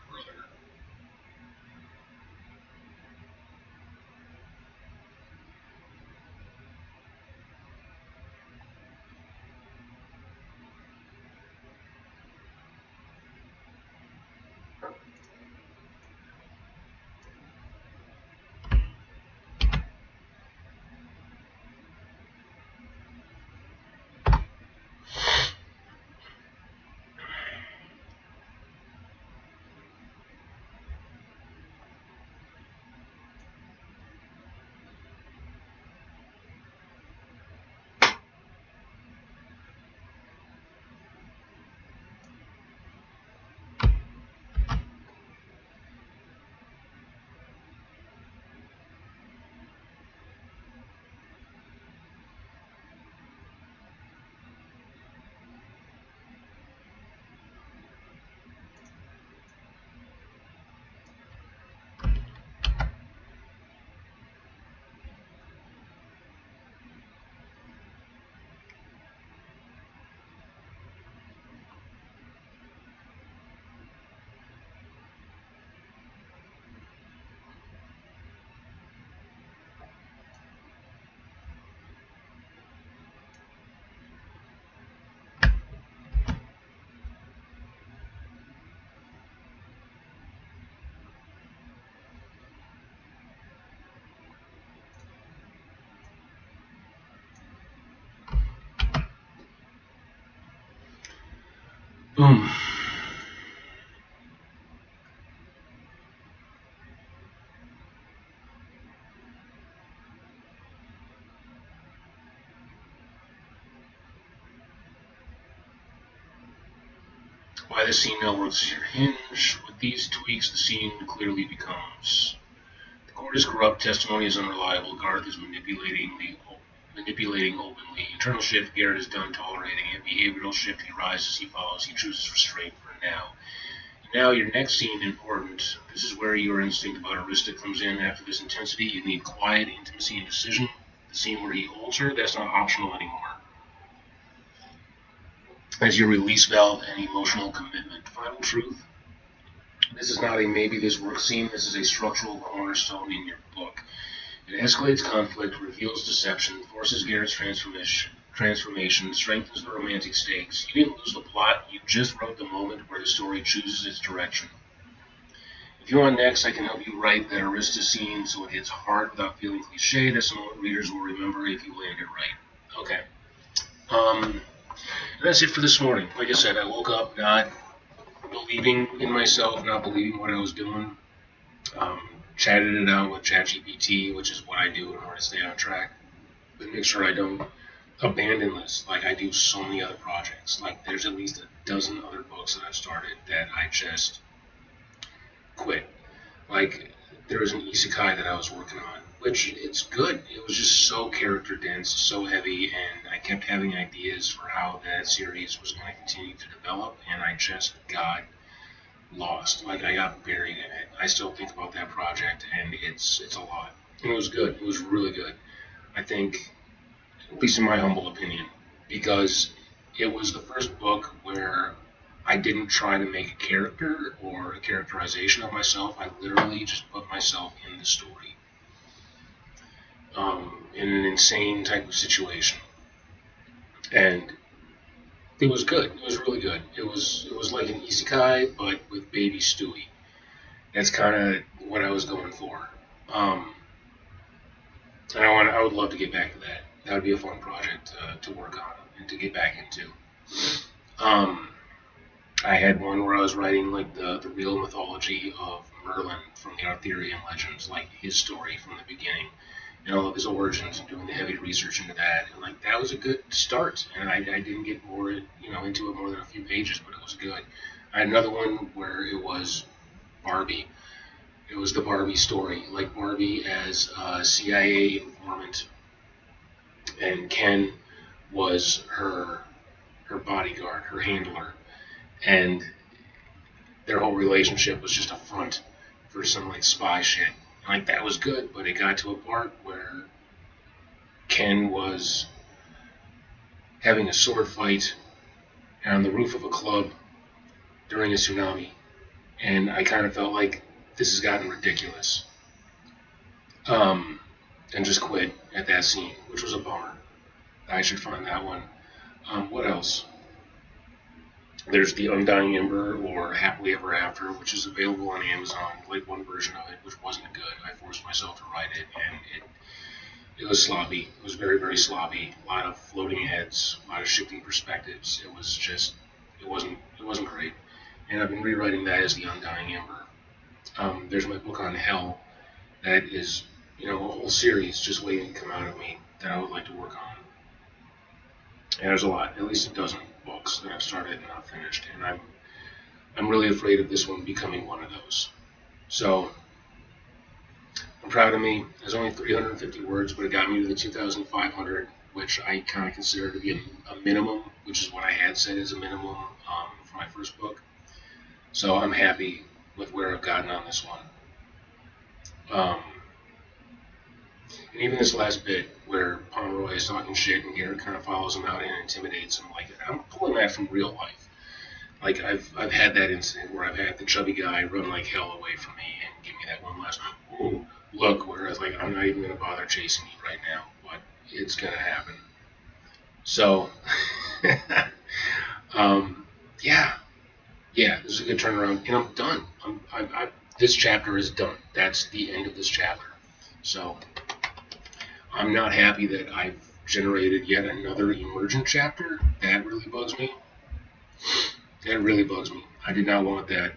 Boom. Why the scene now works as your hinge. With these tweaks, the scene clearly becomes: the court is corrupt, testimony is unreliable, Garth is manipulating openly. Internal shift, Garrett is done tolerating it. Behavioral shift, he rises, he follows, he chooses restraint for now. And now your next scene, important. This is where your instinct about Arista comes in. After this intensity, you need quiet, intimacy, and decision. The scene where he holds her, that's not optional anymore. As your release valve and emotional commitment. Final truth. This is not a maybe this works scene. This is a structural cornerstone in your book. It escalates conflict, reveals deception, forces Garrett's transformation, transformation strengthens the romantic stakes. You didn't lose the plot, you just wrote the moment where the story chooses its direction. If you want next, I can help you write that Arista scene so it hits hard without feeling cliche. That's what readers will remember if you land it right. Okay. And that's it for this morning. Like I said, I woke up not believing in myself, not believing what I was doing. Chatted it out with ChatGPT, which is what I do in order to stay on track. But make sure I don't abandon this like I do so many other projects. Like there's at least a dozen other books that I've started that I just quit. Like there was an isekai that I was working on, which it's good. It was just so character dense, so heavy, and I kept having ideas for how that series was going to continue to develop, and I just got lost. Like I got buried in it. I still think about that project, and it's a lot. And it was good. It was really good. I think, at least in my humble opinion, because it was the first book where I didn't try to make a character or a characterization of myself. I literally just put myself in the story, in an insane type of situation, and it was good. It was really good. It was like an isekai, but with baby Stewie. That's kind of what I was going for. And I would love to get back to that. That would be a fun project to work on and to get back into. I had one where I was writing like the real mythology of Merlin from the Arthurian legends, like his story from the beginning, and all of his origins, and doing the heavy research into that. And like that was a good start, and I didn't get more into it more than a few pages, but it was good. I had another one where it was Barbie. It was the Barbie story, like Barbie as a CIA informant, and Ken was her bodyguard, her handler, and their whole relationship was just a front for some like spy shit. Like that was good, but it got to a part where Ken was having a sword fight on the roof of a club during a tsunami, and I kind of felt like this has gotten ridiculous, and just quit at that scene, which was a bummer. I should find that one. What else? There's The Undying Ember, or Happily Ever After, which is available on Amazon, like one version of it, which wasn't good. I forced myself to write it, and it was sloppy. It was very, very sloppy. A lot of floating heads, a lot of shifting perspectives. It was just, it wasn't great. And I've been rewriting that as The Undying Ember. There's my book on hell that is, a whole series just waiting to come out of me that I would like to work on. And there's a lot, at least a dozen books that I've started and not finished, and I'm really afraid of this one becoming one of those. So I'm proud of me. It's only 350 words, but it got me to the 2,500, which I kind of consider to be a minimum, which is what I had said as a minimum for my first book. So I'm happy with where I've gotten on this one. And even this last bit where Pomeroy is talking shit and Garrett kind of follows him out and intimidates him, like I'm pulling that from real life. Like I've had that incident where I've had the chubby guy run like hell away from me and give me that one last ooh look, where I was like, I'm not even gonna bother chasing you right now, but it's gonna happen. So yeah, this is a good turnaround, and I'm done. This chapter is done. That's the end of this chapter. So I'm not happy that I've generated yet another emergent chapter. That really bugs me. That really bugs me. I did not want that.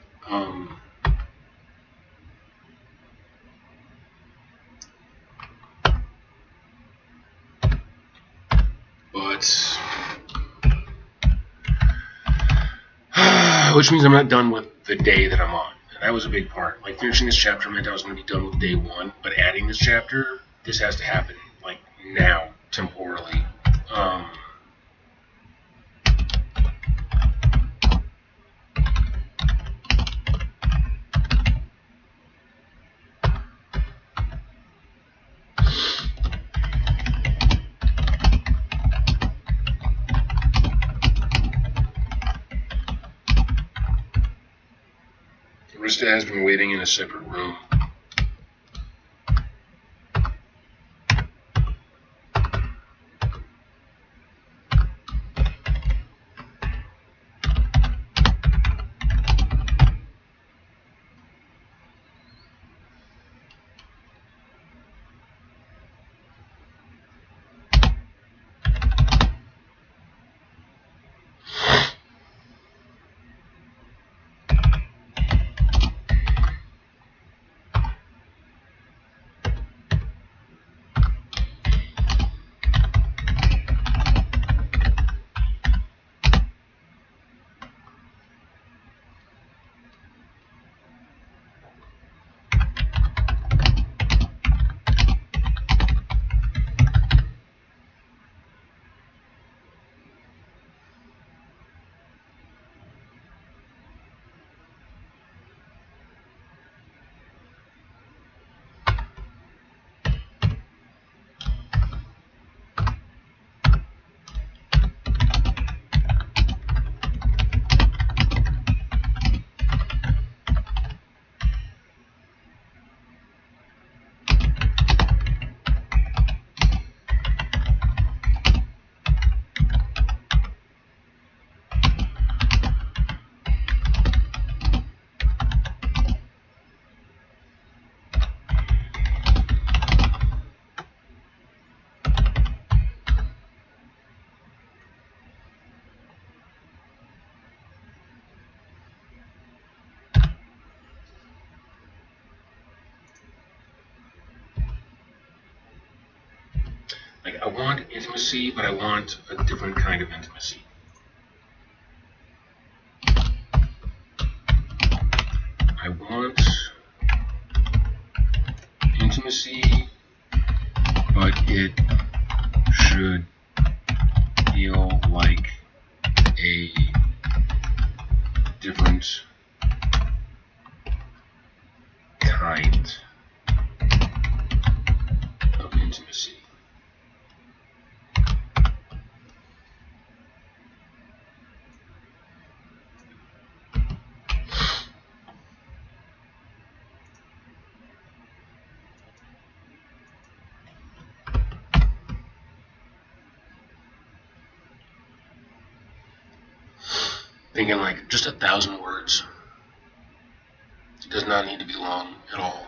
But which means I'm not done with the day that I'm on. And that was a big part. Like finishing this chapter meant I was going to be done with day one, but adding this chapter, this has to happen like now, temporally. Arista has been waiting in a separate room. Like, I want intimacy, but I want a different kind of intimacy. I want intimacy, but it should feel like a different kind of intimacy. Thinking like just 1,000 words. It does not need to be long at all.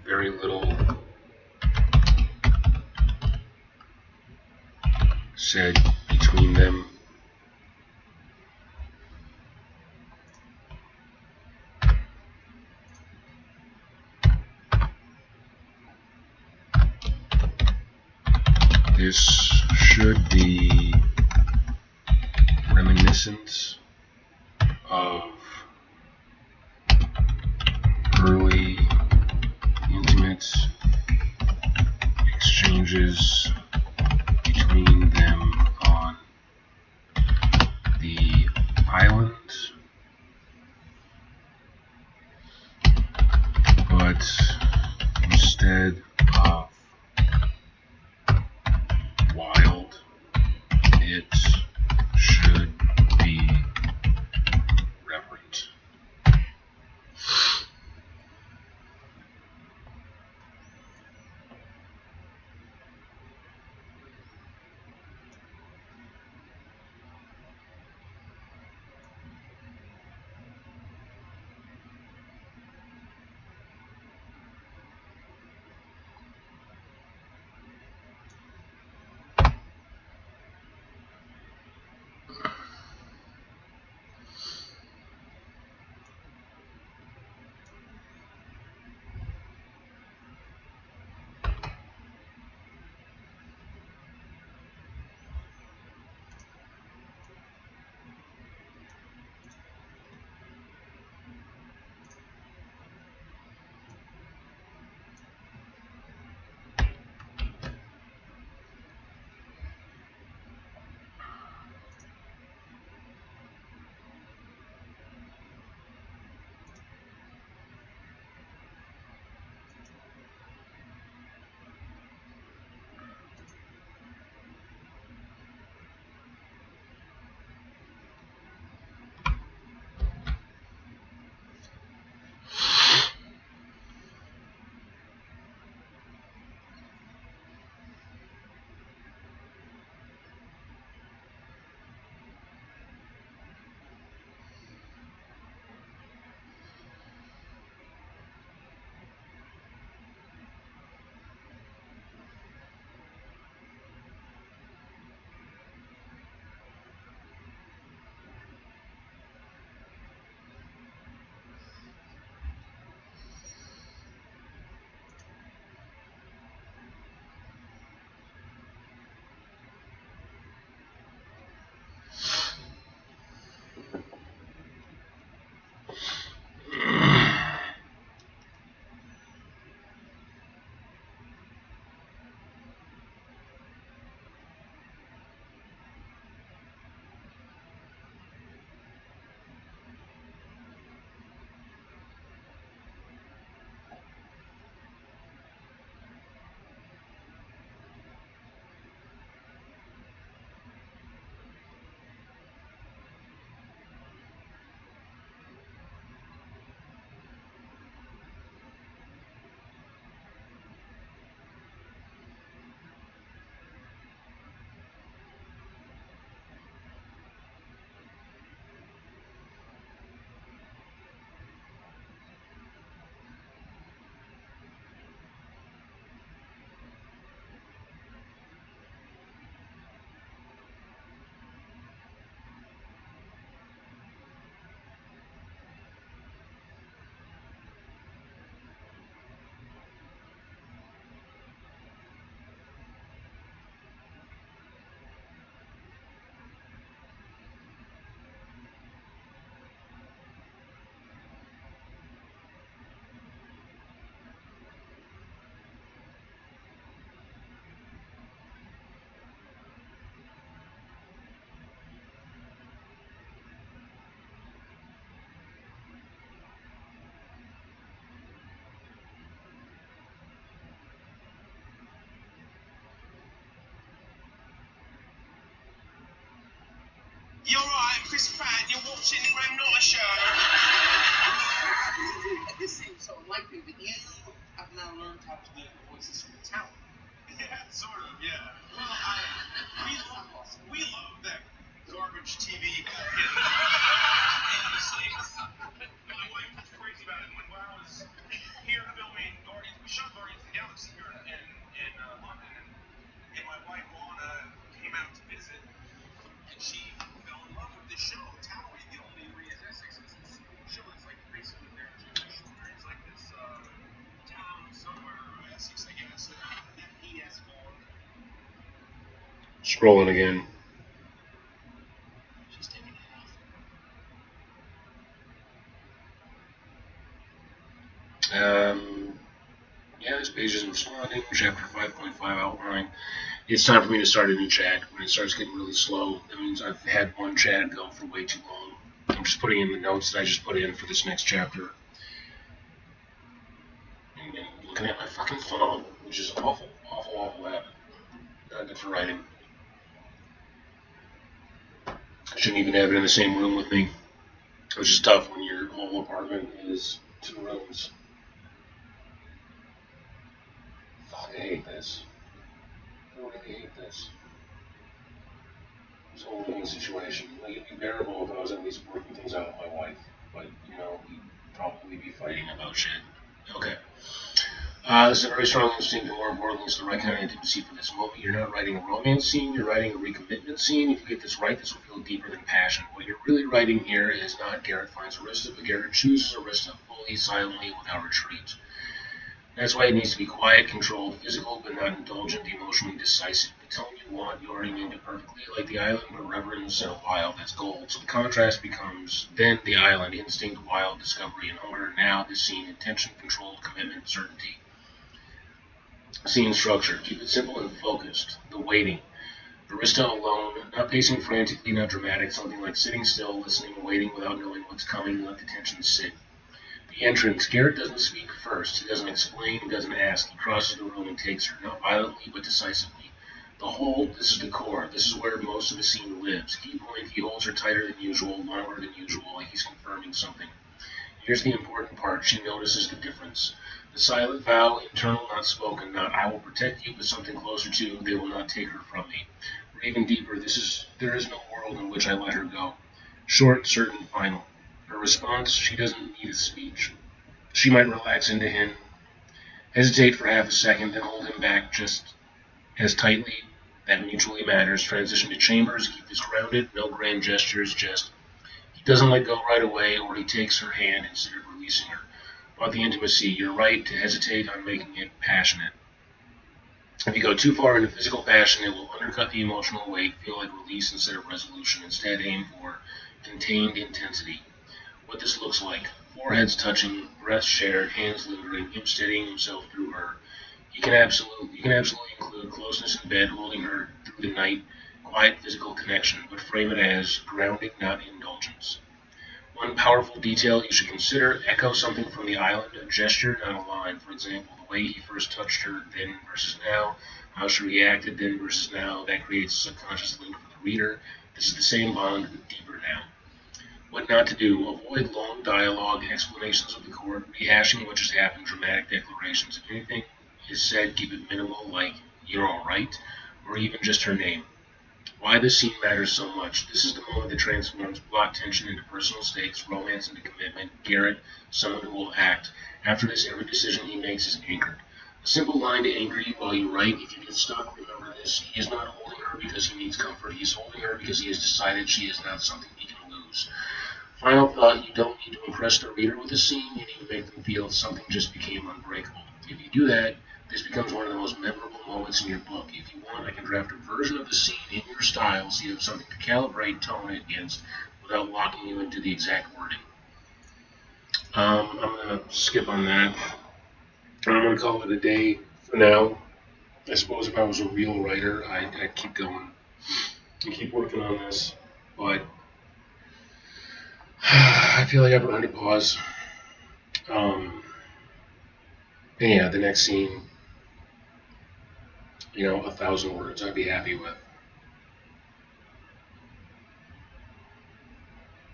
Very little said between them. This should be reminiscent of early intimate exchanges between them on the island, but instead of wild, it should be reverent. You're right, Chris Pratt, you're watching the Graham Norton show. This seems so unlikely that you have now learned how to do voices from the tower. Yeah, sort of, yeah. Well, we love that garbage TV. Honestly, my wife was crazy about it when I was here filming Guardians. We shot Guardians of the Galaxy here in London, and my wife Lana came out to visit, and she fell in love with this show, Tower. The only reason Essex is this show that's like basically their Jewish story. It's like this town somewhere in Essex, I guess. F-E-S form. Scrolling again. She's taking it off. Yeah, this page isn't responding. Chapter 5.5 outline. It's time for me to start a new chat. When it starts getting really slow, that means I've had one chat go for way too long. I'm just putting in the notes that I just put in for this next chapter. And looking at my fucking phone, which is an awful habit. Not good for writing. I shouldn't even have it in the same room with me, which is tough when your whole apartment is 2 rooms. Fuck, I hate this. I really hate this. This whole living situation. Like, it'd be bearable if I was at least working things out with my wife. But, you know, we'd probably be fighting about shit. Okay. This is a very strong instinct, and more importantly, it's the right kind of intimacy for this moment. You're not writing a romance scene, you're writing a recommitment scene. If you get this right, this will feel deeper than passion. What you're really writing here is not Garrett finds Arista, but Garrett chooses Arista fully, silently, without retreat. That's why it needs to be quiet, controlled, physical, but not indulgent, emotionally decisive. The tone you want, you already named it perfectly, like the island, but reverence and wild, that's gold. So the contrast becomes then the island, instinct, wild, discovery, and hunger. Now this scene, intention, controlled, commitment, certainty. Scene structure, keep it simple and focused. The waiting. Arista alone, not pacing frantically, not dramatic, something like sitting still, listening, waiting without knowing what's coming, let the tension sit. The entrance. Garrett doesn't speak first. He doesn't explain. He doesn't ask. He crosses the room and takes her, not violently, but decisively. The hold, this is the core. This is where most of the scene lives. Key point, he holds her tighter than usual, longer than usual, like he's confirming something. Here's the important part. She notices the difference. The silent vow, internal, not spoken, not I will protect you, but something closer to they will not take her from me. Or even deeper, there is no world in which I let her go. Short, certain, final. Her response, she doesn't need a speech. She might relax into him, hesitate for half a second, then hold him back just as tightly. That mutually matters. Transition to chambers, keep this grounded, no grand gestures, just he doesn't let go right away, or he takes her hand instead of releasing her. About the intimacy, you're right to hesitate on making it passionate. If you go too far into physical passion, it will undercut the emotional weight, feel like release instead of resolution. Instead, aim for contained intensity. What this looks like. Foreheads touching, breaths shared, hands lingering, him steadying himself through her. You can absolutely include closeness in bed, holding her through the night, quiet physical connection, but frame it as grounding, not indulgence. One powerful detail you should consider, echo something from the island, a gesture, not a line. For example, the way he first touched her then versus now, how she reacted then versus now, that creates a subconscious link for the reader. This is the same bond, but deeper now. What not to do, avoid long dialogue, explanations of the court, rehashing what just happened, dramatic declarations. If anything is said, keep it minimal, like, you're alright, or even just her name. Why this scene matters so much. This is the moment that transforms plot tension into personal stakes, romance into commitment. Garrett, someone who will act. After this, every decision he makes is anchored. A simple line to anchor you while you write. If you get stuck, remember this. He is not holding her because he needs comfort. He is holding her because he has decided she is not something he can lose. Final thought, you don't need to impress the reader with a scene. You need to make them feel something just became unbreakable. If you do that, this becomes one of the most memorable moments in your book. If you want, I can draft a version of the scene in your style so you have something to calibrate tone against without locking you into the exact wording. I'm going to skip on that. I'm going to call it a day for now. I suppose if I was a real writer, I'd keep going and keep working on this. But I feel like I've run to pause. Yeah, the next scene, 1,000 words I'd be happy with.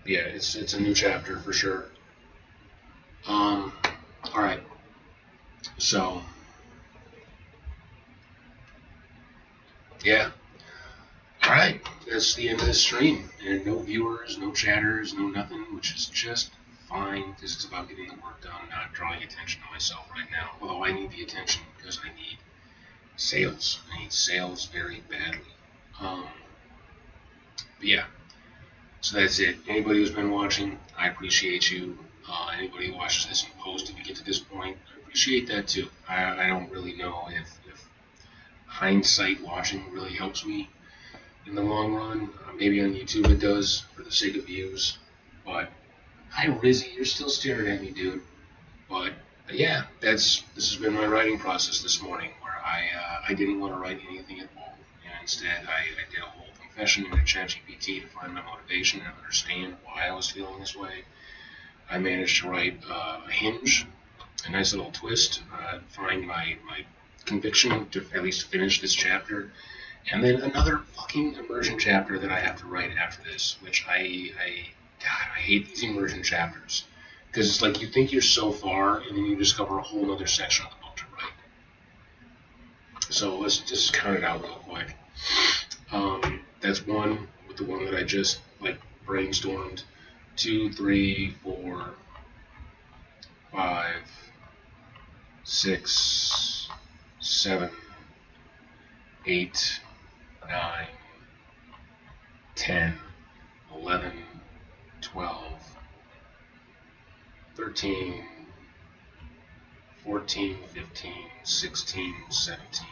Yeah, it's a new chapter for sure. All right. So yeah. All right. That's the end of this stream, and no viewers, no chatters, no nothing, which is just fine because it's about getting the work done, not drawing attention to myself right now. Although I need the attention because I need sales. I need sales very badly. But yeah. So that's it. Anybody who's been watching, I appreciate you. Anybody who watches this in post, if you get to this point, I appreciate that too. I don't really know if hindsight watching really helps me in the long run. Maybe on YouTube it does for the sake of views. But hi Rizzy, you're still staring at me, dude. But yeah, this has been my writing process this morning, where I didn't want to write anything at all, and instead I did a whole confession into ChatGPT to find my motivation and understand why I was feeling this way. I managed to write a hinge, a nice little twist, find my conviction to at least finish this chapter, and then another fucking immersion chapter that I have to write after this, which God, I hate these immersion chapters. Because it's like you think you're so far, and then you discover a whole other section of the book to write. So let's just count it out real quick. That's one with the one that I just brainstormed. 2, 3, 4, 5, 6, 7, 8, 9, 10, 11, 12, 13, 14, 15, 16, 17,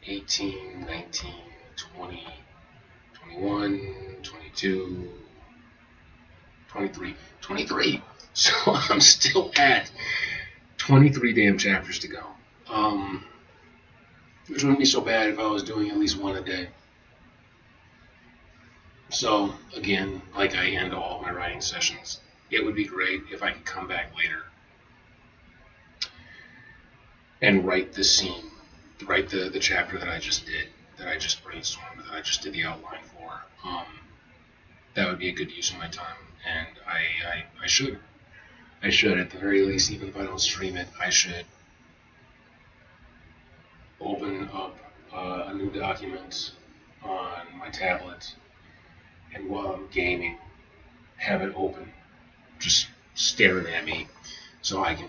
18, 19, 20, 21, 22, 23. 23! So I'm still at 23 damn chapters to go. Which wouldn't be so bad if I was doing at least one a day. So, again, like I end all my writing sessions, it would be great if I could come back later and write the scene, write the chapter that I just did, that I just brainstormed, that I just did the outline for. That would be a good use of my time, and I should. I should, at the very least, even if I don't stream it, I should open up a new document on my tablet, and while I'm gaming, have it open, just staring at me, so I can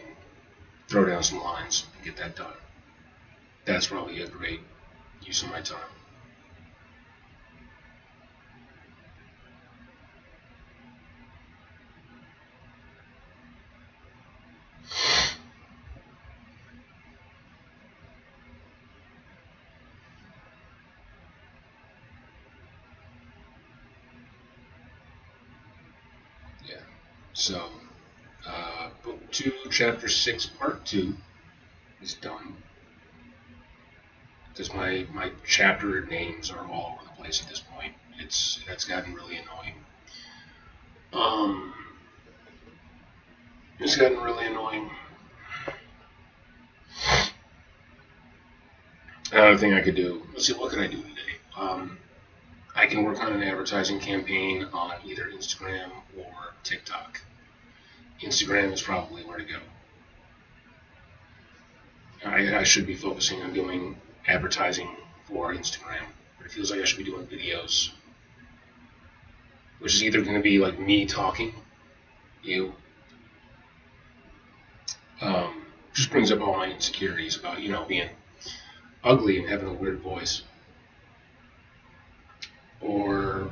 throw down some lines and get that done. That's probably a great use of my time. Yeah. So, Book 2, Chapter 6, Part 2 is done. Because my chapter names are all over the place at this point. That's gotten really annoying. It's gotten really annoying. Another thing I could do, let's see, what can I do today? I can work on an advertising campaign on either Instagram or TikTok. Instagram is probably where to go. I should be focusing on doing advertising for Instagram, but it feels like I should be doing videos, which is either going to be like me talking, just brings up all my insecurities about, being ugly and having a weird voice, or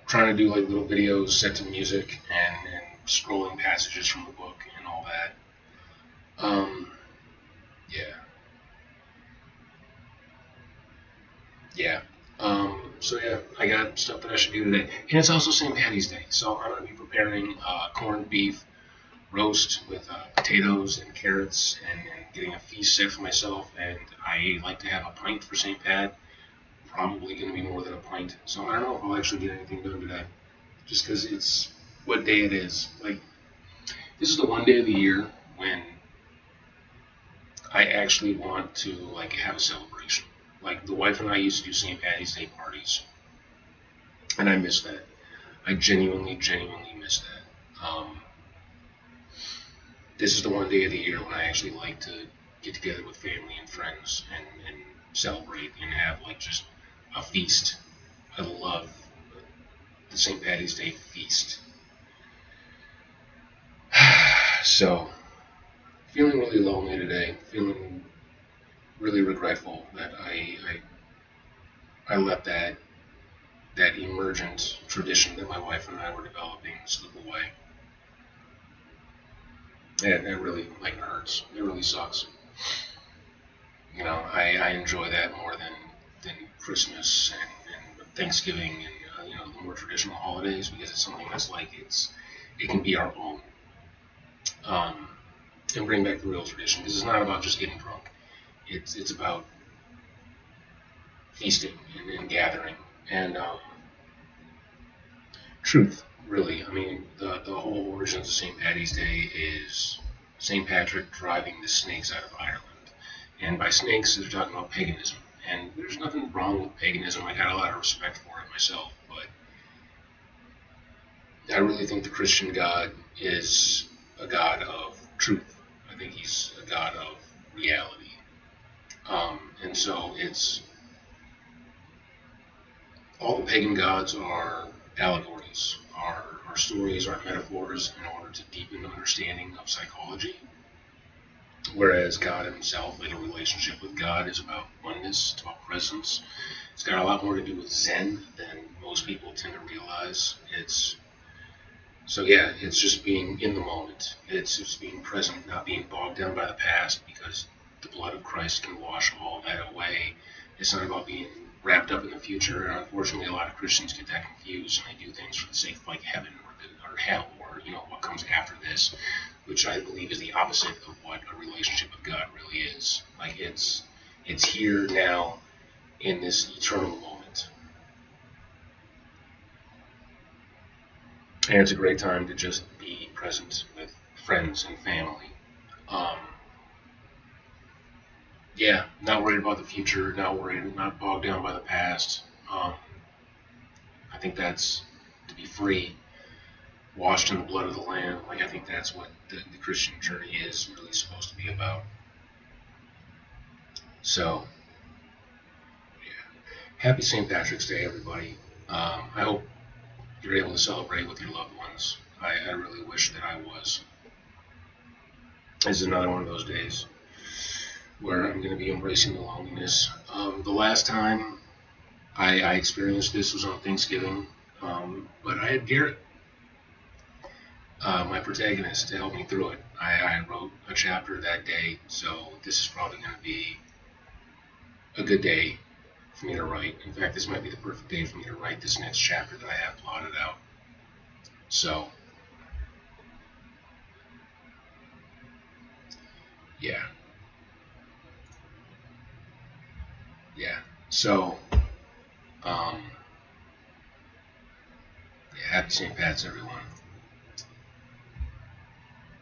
trying to do like little videos set to music and scrolling passages from the book and all that. Yeah. So yeah, I got stuff that I should do today, and it's also St. Patty's Day, so I'm gonna be preparing corned beef roast with potatoes and carrots, and getting a feast set for myself. And I like to have a pint for St. Pat. Probably going to be more than a pint. So I don't know if I'll actually get anything done today, just because it's what day it is. Like, this is the one day of the year when I actually want to have a celebration. Like, the wife and I used to do St. Patty's Day parties, and I miss that. I genuinely miss that. This is the one day of the year when I actually like to get together with family and friends and celebrate and have like just a feast. I love the St. Patty's Day feast. So, feeling really lonely today, feeling really regretful that I let that emergent tradition that my wife and I were developing slip away. And it really like hurts. It really sucks. You know, I enjoy that more than Christmas and Thanksgiving and the more traditional holidays because it's something that's like it can be our own. And bring back the real tradition because it's not about just getting drunk. It's about feasting and gathering and truth. Really, I mean, the whole origins of St. Patty's Day is St. Patrick driving the snakes out of Ireland. And by snakes, they're talking about paganism. And there's nothing wrong with paganism. I got a lot of respect for it myself. But I really think the Christian God is a God of truth. I think he's a God of reality. And so it's all the pagan gods are allegories, are stories, are metaphors in order to deepen understanding of psychology. Whereas God himself, like a relationship with God, is about oneness, it's about presence. It's got a lot more to do with Zen than most people tend to realize. It's just being in the moment. It's just being present, not being bogged down by the past because the blood of Christ can wash all that away. It's not about being wrapped up in the future. And unfortunately, a lot of Christians get that confused and they do things for the sake of like heaven or hell or what comes after this, which I believe is the opposite of what a relationship with God really is. Like it's here now in this eternal moment. And it's a great time to just be present with friends and family. Not worried about the future, not bogged down by the past. I think that's to be free, washed in the blood of the Lamb. Like I think that's what the Christian journey is really supposed to be about. So, yeah. Happy St. Patrick's Day, everybody. I hope you're able to celebrate with your loved ones. I really wish that I was. This is another one of those days where I'm going to be embracing the loneliness. The last time I experienced this was on Thanksgiving, but I had Garrett, my protagonist, to help me through it. I wrote a chapter that day, so this is probably going to be a good day for me to write. In fact, this might be the perfect day for me to write this next chapter that I have plotted out. So, yeah. So, happy St. Pat's, everyone.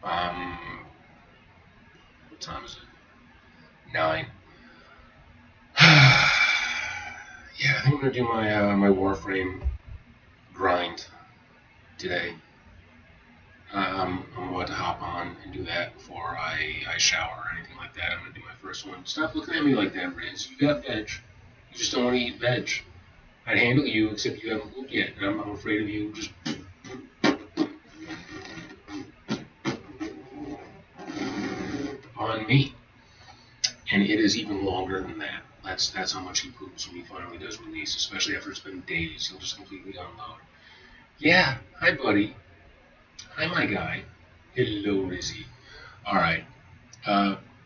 What time is it? 9. I think I'm gonna do my my Warframe grind today. I'm about to hop on and do that before I shower or anything like that. I'm gonna do my first one. Stop looking at me like that, Riz. You got veg. You just don't want to eat veg. I'd handle you, except you haven't pooped yet, and I'm afraid of you just on me. And it is even longer than that. That's how much he poops when he finally does release, especially after it's been days. He'll just completely unload. Yeah, hi buddy. Hi my guy. Hello Rizzy. Alright.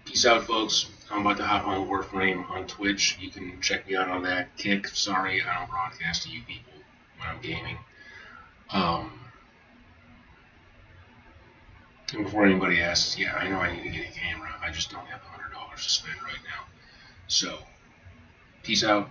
Peace out folks. I'm about to hop on Warframe on Twitch. You can check me out on that. Kick, sorry I don't broadcast to you people when I'm gaming. And before anybody asks, yeah, I know I need to get a camera. I just don't have $100 to spend right now. So, peace out.